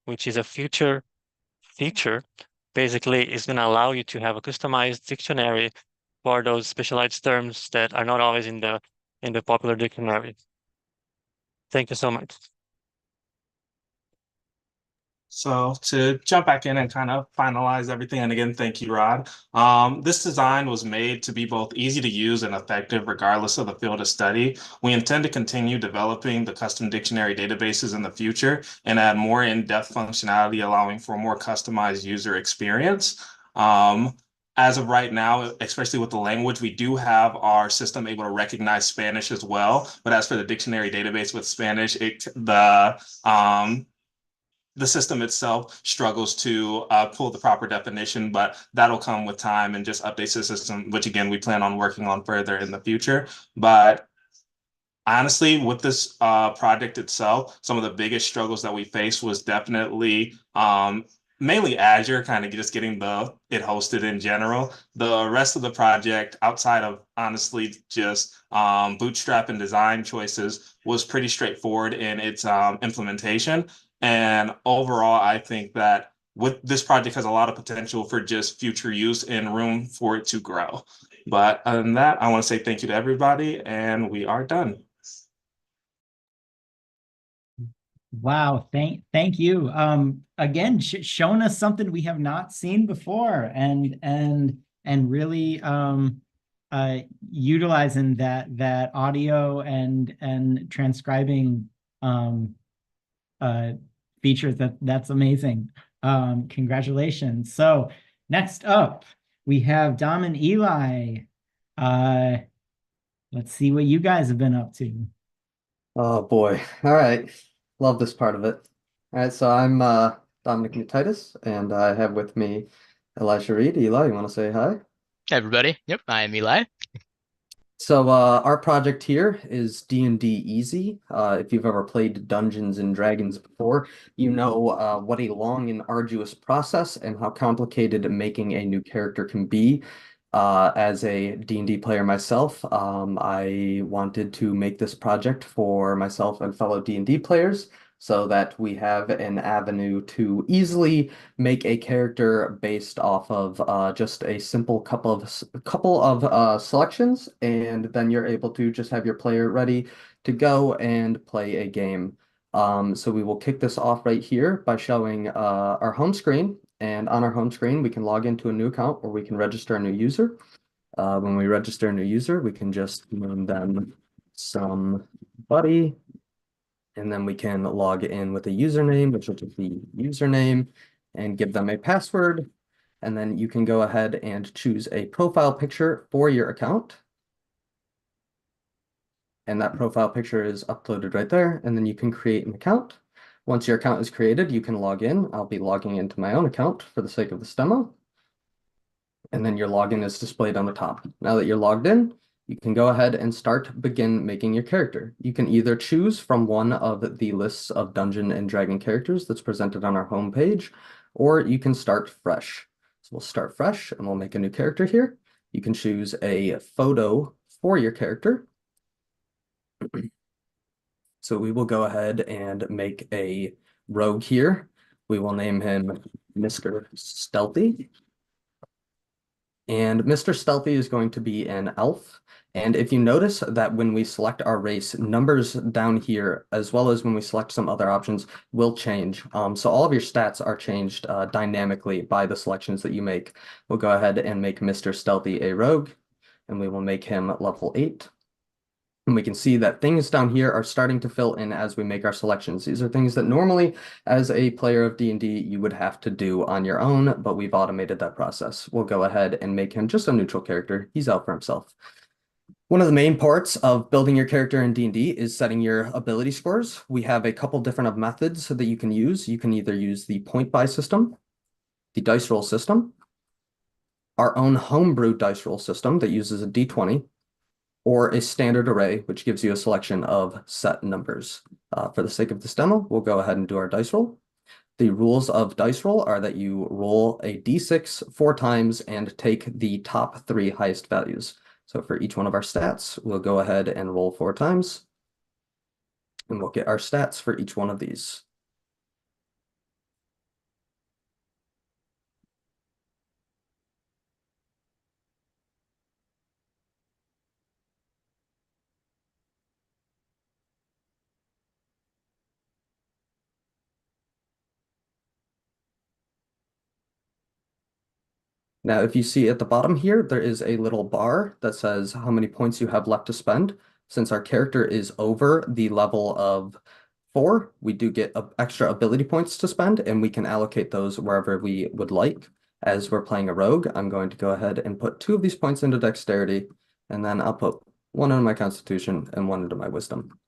which is a future feature. Basically, it's going to allow you to have a customized dictionary for those specialized terms that are not always in the popular dictionary. Thank you so much. So to jump back in and kind of finalize everything, and again, thank you, Rod. This design was made to be both easy to use and effective regardless of the field of study. We intend to continue developing the custom dictionary databases in the future and add more in-depth functionality, allowing for a more customized user experience. As of right now, especially with the language, we do have our system able to recognize Spanish as well. But as for the dictionary database with Spanish, the system itself struggles to pull the proper definition, but that'll come with time and just updates the system, which again, we plan on working on further in the future. But honestly, with this project itself, some of the biggest struggles that we faced was definitely mainly Azure, kind of just getting it hosted in general. The rest of the project, outside of honestly just bootstrap and design choices, was pretty straightforward in its implementation. And overall, I think that with this project has a lot of potential for just future use and room for it to grow. But other than that, I want to say thank you to everybody, and we are done. Wow, thank you. Again, showing us something we have not seen before, and really utilizing that audio and transcribing features. That's amazing. Congratulations. So next up, we have Dom and Eli. Let's see what you guys have been up to. Oh boy. All right. Love this part of it. All right, so I'm Dominic Mutitis, and I have with me Elisha Reed. Eli, you want to say hi? Hey everybody. Yep, I'm Eli. So our project here is D&D Easy. If you've ever played Dungeons and Dragons before, you know what a long and arduous process and how complicated making a new character can be. As a D&D player myself, I wanted to make this project for myself and fellow D&D players so that we have an avenue to easily make a character based off of just a simple couple of selections, and then you're able to just have your player ready to go and play a game. So we will kick this off right here by showing our home screen. And on our home screen, we can log into a new account or we can register a new user. When we register a new user, we can just name them somebody, and then we can log in with a username, which will just be username, and give them a password. And then you can go ahead and choose a profile picture for your account. And that profile picture is uploaded right there, and then you can create an account. Once your account is created, you can log in. I'll be logging into my own account for the sake of this demo. And then your login is displayed on the top. Now that you're logged in, you can go ahead and begin making your character. You can either choose from one of the lists of Dungeon and Dragon characters that's presented on our home page, or you can start fresh. So we'll start fresh and we'll make a new character here. You can choose a photo for your character. So we will go ahead and make a rogue here. We will name him Mr. Stealthy. And Mr. Stealthy is going to be an elf. And if you notice that when we select our race, numbers down here, as well as when we select some other options, will change. So all of your stats are changed dynamically by the selections that you make. We'll go ahead and make Mr. Stealthy a rogue, and we will make him level 8. And we can see that things down here are starting to fill in as we make our selections. These are things that normally, as a player of D&D, you would have to do on your own, but we've automated that process. We'll go ahead and make him just a neutral character. He's out for himself. One of the main parts of building your character in D&D is setting your ability scores. We have a couple different methods that you can use. You can either use the point buy system, the dice roll system, our own homebrew dice roll system that uses a D20, or a standard array, which gives you a selection of set numbers. For the sake of this demo, we'll go ahead and do our dice roll. The rules of dice roll are that you roll a d6 4 times and take the top 3 highest values. So for each one of our stats, we'll go ahead and roll 4 times, and we'll get our stats for each one of these. Now, if you see at the bottom here, there is a little bar that says how many points you have left to spend. Since our character is over the level of 4, we do get extra ability points to spend, and we can allocate those wherever we would like. As we're playing a rogue, I'm going to go ahead and put 2 of these points into dexterity, and then I'll put 1 into my constitution and 1 into my wisdom.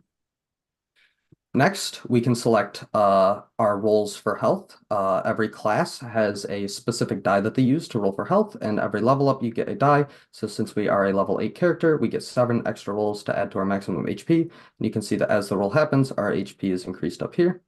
Next, we can select our rolls for health. Every class has a specific die that they use to roll for health, and every level up you get a die. So since we are a level 8 character, we get 7 extra rolls to add to our maximum HP. And you can see that as the roll happens, our HP is increased up here.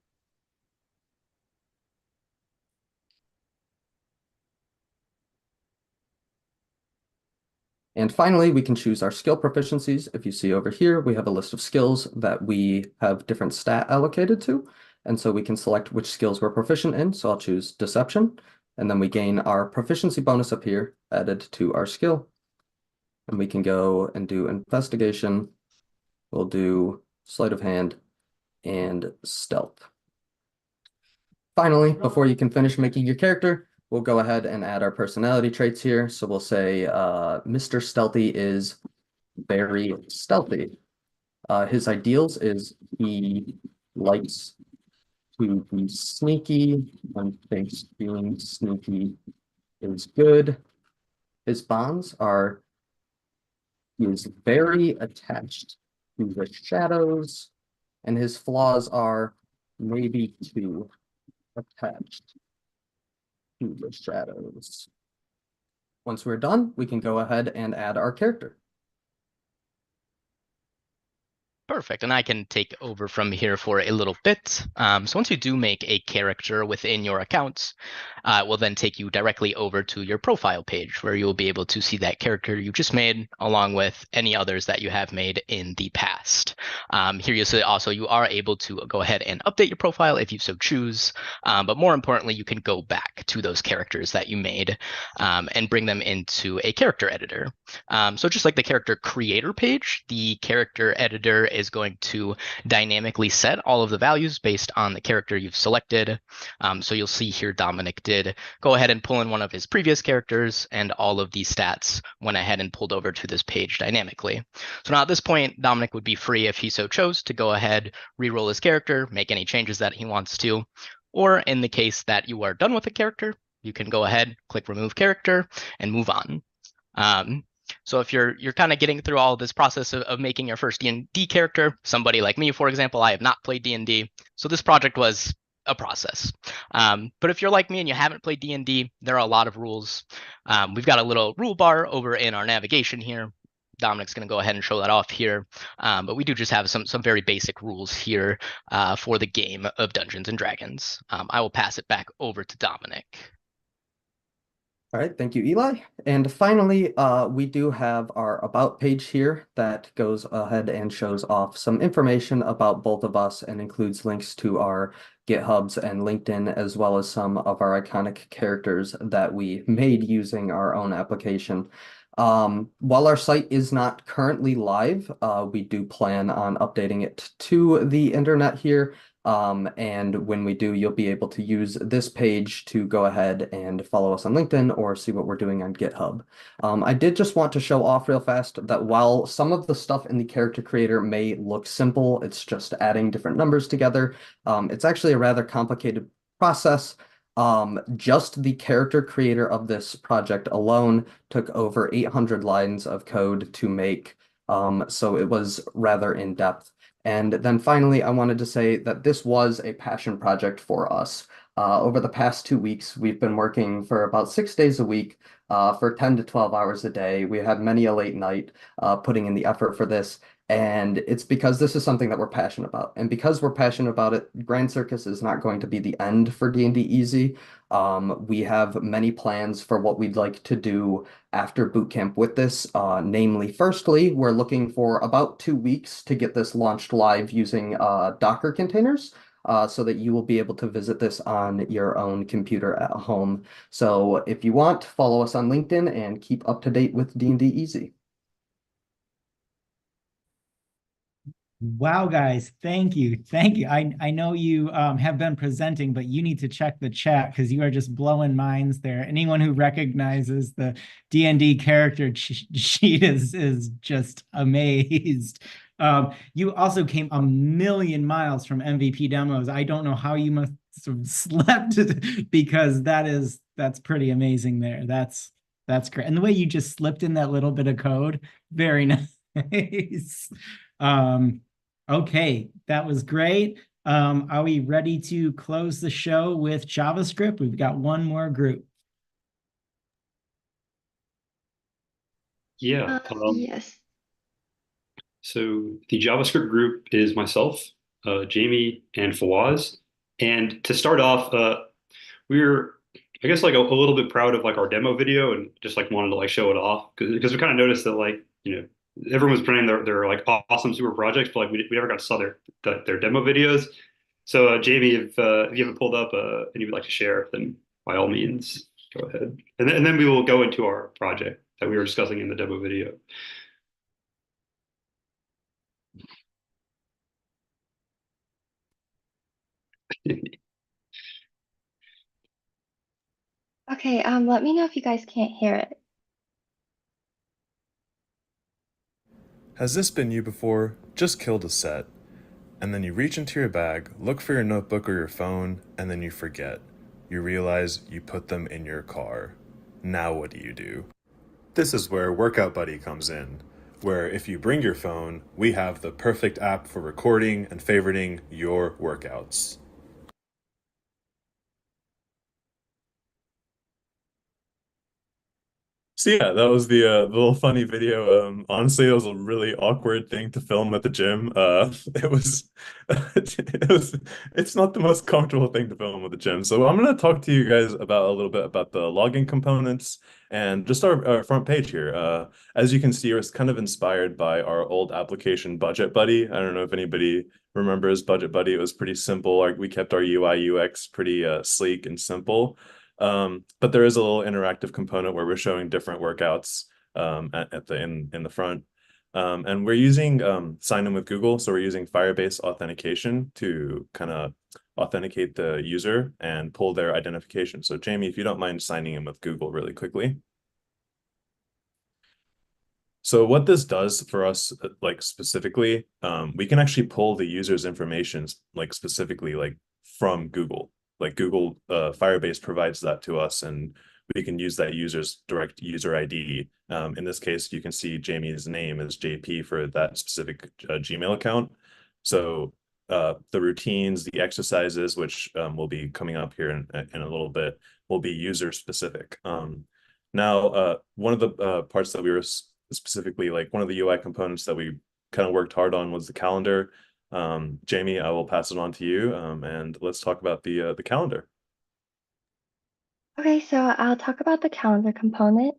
And finally, we can choose our skill proficiencies. If you see over here, we have a list of skills that we have different stat allocated to. And so we can select which skills we're proficient in. So I'll choose Deception. And then we gain our proficiency bonus up here added to our skill. And we can go and do Investigation. We'll do Sleight of Hand and Stealth. Finally, before you can finish making your character, we'll go ahead and add our personality traits here. So we'll say Mr. Stealthy is very stealthy. His ideals is he likes to be sneaky and thinks being sneaky is good. His bonds are he is very attached to the shadows, and his flaws are maybe too attached to the shadows. Once we're done, we can go ahead and add our character. Perfect, and I can take over from here for a little bit. So once you do make a character within your accounts, it will then take you directly over to your profile page where you'll be able to see that character you just made along with any others that you have made in the past. Here you'll see also you are able to go ahead and update your profile if you so choose, but more importantly, you can go back to those characters that you made and bring them into a character editor. So just like the character creator page, the character editor is going to dynamically set all of the values based on the character you've selected. So you'll see here Dominic did go ahead and pull in one of his previous characters, and all of these stats went ahead and pulled over to this page dynamically. So now at this point, Dominic would be free, if he so chose, to go ahead, re-roll his character, make any changes that he wants to, or in the case that you are done with the character, you can go ahead, click remove character, and move on. So if you're kind of getting through all this process of making your first D&D character, somebody like me, for example, I have not played D&D, so this project was a process. But if you're like me and you haven't played D&D, there are a lot of rules. We've got a little rule bar over in our navigation here. Dominic's going to go ahead and show that off here. But we do just have some very basic rules here for the game of Dungeons and Dragons. I will pass it back over to Dominic. All right, thank you, Eli. And finally, we do have our About page here that goes ahead and shows off some information about both of us and includes links to our GitHubs and LinkedIn, as well as some of our iconic characters that we made using our own application. While our site is not currently live, we do plan on updating it to the internet here. And when we do, you'll be able to use this page to go ahead and follow us on LinkedIn or see what we're doing on GitHub. I did just want to show off real fast that while some of the stuff in the character creator may look simple, it's just adding different numbers together. It's actually a rather complicated process. Just the character creator of this project alone took over 800 lines of code to make, so it was rather in-depth. And then finally, I wanted to say that this was a passion project for us. Over the past 2 weeks, we've been working for about 6 days a week for 10 to 12 hours a day. We had many a late night putting in the effort for this. And it's because this is something that we're passionate about. And because we're passionate about it, Grand Circus is not going to be the end for D&D Easy. We have many plans for what we'd like to do after bootcamp with this. Namely, firstly, we're looking for about 2 weeks to get this launched live using Docker containers. So that you will be able to visit this on your own computer at home. So if you want, follow us on LinkedIn and keep up to date with D&D Easy. Wow, guys, thank you. Thank you. I know you have been presenting, but you need to check the chat because you are just blowing minds there. Anyone who recognizes the D&D character sheet is just amazed. You also came a million miles from MVP demos. I don't know how you must have slept because that's pretty amazing there. That's great. And the way you just slipped in that little bit of code, very nice. Okay, that was great. Are we ready to close the show with JavaScript? We've got one more group. Yeah. Yes. So the JavaScript group is myself, Jamie, and Fawaz. And to start off, we were, I guess, like a little bit proud of like our demo video and just like wanted to like show it off because we kind of noticed that like, everyone was printing their like awesome super projects, but like we never got to saw their demo videos. So Jamie, if you haven't pulled up and you would like to share, then by all means go ahead. And then we will go into our project that we were discussing in the demo video. Okay, let me know if you guys can't hear it. Has this been you before? Just killed a set. And then you reach into your bag, look for your notebook or your phone, and then you forget. You realize you put them in your car. Now what do? This is where Workout Buddy comes in, where if you bring your phone, we have the perfect app for recording and favoriting your workouts. So yeah, that was the little funny video. Honestly, it was a really awkward thing to film at the gym. It was, it's not the most comfortable thing to film at the gym. So I'm gonna talk to you guys about a little bit about the logging components and just our front page here. As you can see, it's kind of inspired by our old application Budget Buddy. I don't know if anybody remembers Budget Buddy. It was pretty simple. Like we kept our UI UX pretty sleek and simple. But there is a little interactive component where we're showing different workouts in the front. And we're using sign in with Google, so we're using Firebase authentication to kind of authenticate the user and pull their identification. So Jamie, if you don't mind signing in with Google really quickly. So what this does for us, like specifically, we can actually pull the user's information, like specifically, like from Google. Like Google Firebase provides that to us, and we can use that user's direct user ID. In this case, you can see Jamie's name is JP for that specific Gmail account. So the routines, the exercises, which will be coming up here in a little bit, will be user specific. Now, one of the parts that we were specifically, like one of the UI components that we kind of worked hard on was the calendar. Jamie, I will pass it on to you, and let's talk about the calendar. Okay, so I'll talk about the calendar component.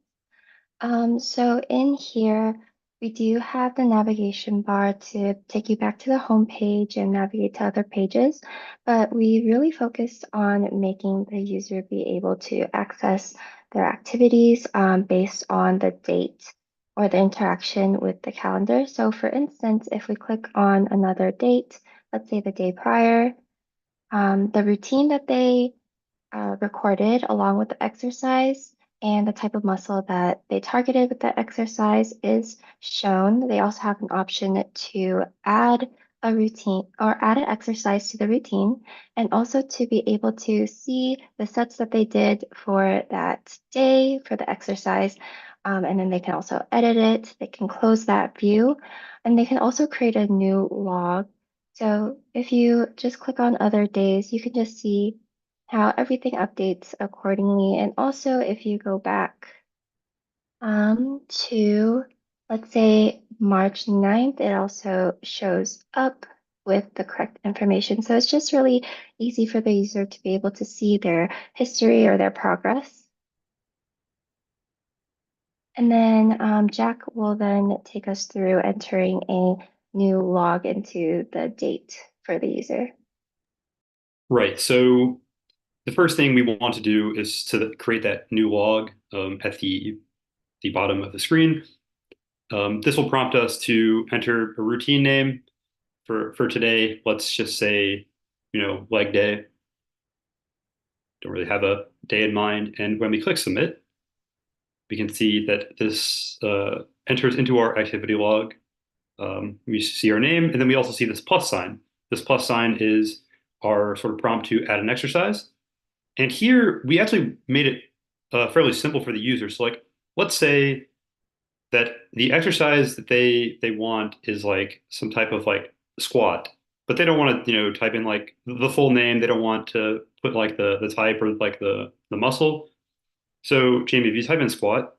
So in here, we do have the navigation bar to take you back to the home page and navigate to other pages, but we really focused on making the user be able to access their activities based on the date or the interaction with the calendar. So for instance, if we click on another date, let's say the day prior, the routine that they recorded along with the exercise and the type of muscle that they targeted with that exercise is shown. They also have an option to add a routine or add an exercise to the routine, and also to be able to see the sets that they did for that day for the exercise. And then they can also edit it. They can close that view, and they can also create a new log. So if you just click on other days, you can just see how everything updates accordingly. And also if you go back to, let's say, March 9th, it also shows up with the correct information. So it's just really easy for the user to be able to see their history or their progress. And then Jack will then take us through entering a new log into the date for the user. Right. So the first thing we want to do is to create that new log at the bottom of the screen. This will prompt us to enter a routine name for today. Let's just say, leg day. Don't really have a day in mind. And when we click submit, we can see that this enters into our activity log. We see our name, and then we also see this plus sign. This plus sign is our sort of prompt to add an exercise. And here we actually made it fairly simple for the user. So like, let's say that the exercise that they want is like some type of like squat, but they don't want to, type in like the full name. They don't want to put like the type or like the muscle. So Jamie, if you type in squat,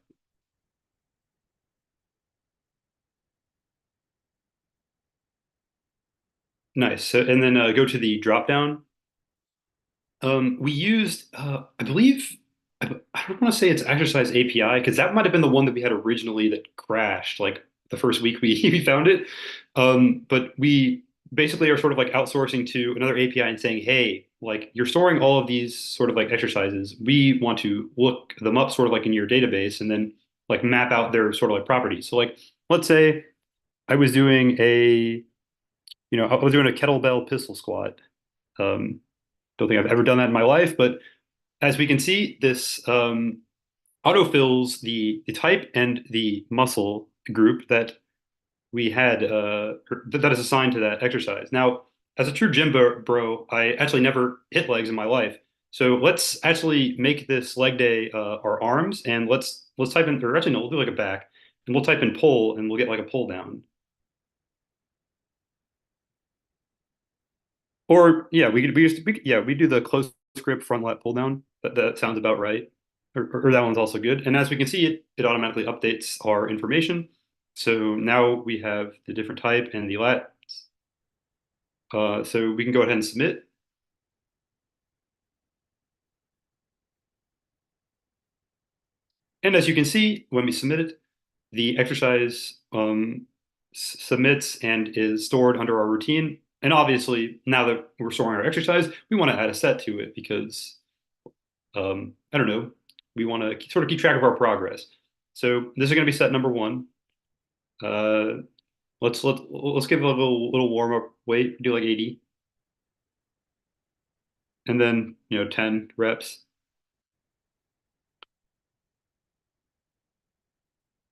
nice. So, and then go to the drop down. We used, I believe, I don't want to say it's exercise API because that might have been the one that we had originally that crashed like the first week we we found it. But we basically are sort of like outsourcing to another API and saying, hey, like you're storing all of these sort of like exercises. We want to look them up sort of like in your database and then like map out their sort of like properties. So like, let's say I was doing I was doing a kettlebell pistol squat. Um, don't think I've ever done that in my life, but as we can see, this autofills the type and the muscle group that we had that is assigned to that exercise. Now, as a true gym bro, I actually never hit legs in my life. So let's actually make this leg day our arms, and let's type in, or actually no, we'll do like a back, and we'll type in pull, and we'll get like a pull down. Or yeah, we do the close grip front lat pull down. That sounds about right. Or that one's also good. And as we can see, it automatically updates our information. So now we have the different type and the lat. So we can go ahead and submit. And as you can see, when we submit it, the exercise submits and is stored under our routine. And obviously, now that we're storing our exercise, we want to add a set to it because, I don't know, we want to sort of keep track of our progress. So this is going to be set number 1. Let's give a little warm up weight. Do like 80, and then 10 reps.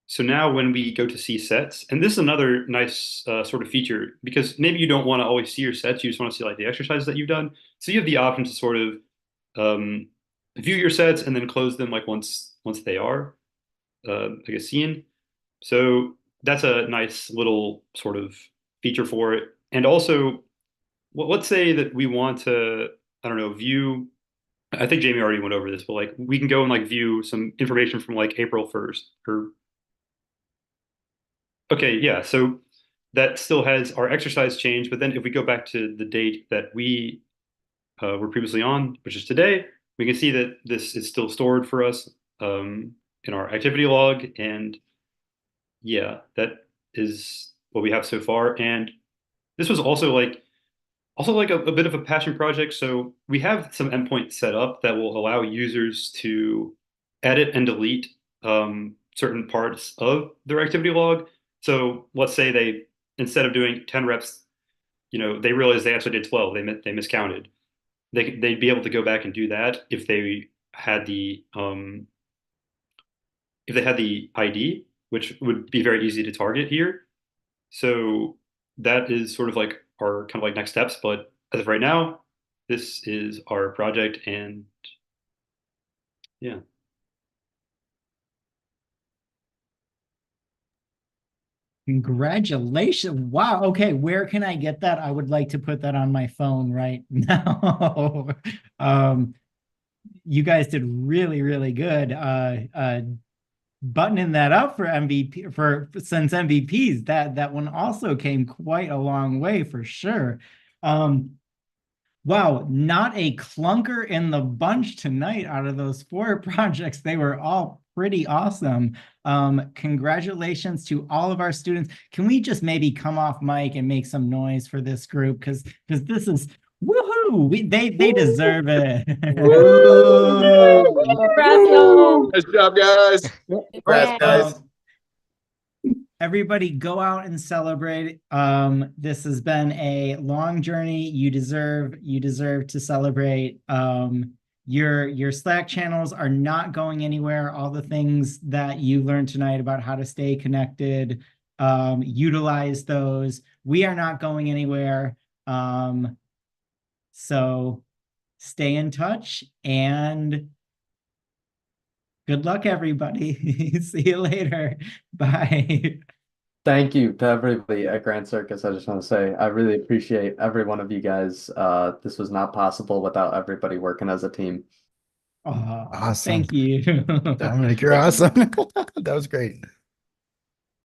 So now when we go to see sets, and this is another nice sort of feature, because maybe you don't want to always see your sets, you just want to see like the exercises that you've done. So you have the option to sort of view your sets and then close them like once they are like a scene. So that's a nice little sort of feature for it. And also, let's say that we want to, I don't know, view. I think Jamie already went over this, but like we can go and like view some information from like April 1st or okay, yeah. So that still has our exercise change, but then if we go back to the date that we were previously on, which is today, we can see that this is still stored for us in our activity log. And yeah, that is what we have so far. And this was also like a bit of a passion project. So we have some endpoints set up that will allow users to edit and delete certain parts of their activity log. So let's say they, instead of doing 10 reps, they realize they actually did 12. They miscounted. They'd be able to go back and do that if they had the ID, which would be very easy to target here. So that is sort of like our kind of like next steps. But as of right now, this is our project, and yeah. Congratulations. Wow. Okay. Where can I get that? I would like to put that on my phone right now. You guys did really, really good. Buttoning that up for MVP since MVPs, that one also came quite a long way for sure. Wow, not a clunker in the bunch tonight out of those 4 projects. They were all pretty awesome. Congratulations to all of our students. Can we just maybe come off mic and make some noise for this group? Because this is woohoo! They deserve it. Nice job, guys. Congrats, guys. Everybody go out and celebrate. This has been a long journey. You deserve to celebrate. Your Slack channels are not going anywhere. All the things that you learned tonight about how to stay connected, utilize those. We are not going anywhere. So stay in touch and good luck, everybody. See you later. Bye. Thank you to everybody at Grand Circus. I just want to say I really appreciate every one of you guys. This was not possible without everybody working as a team. Awesome. Awesome. Thank you. Dominic, you're awesome. That was great.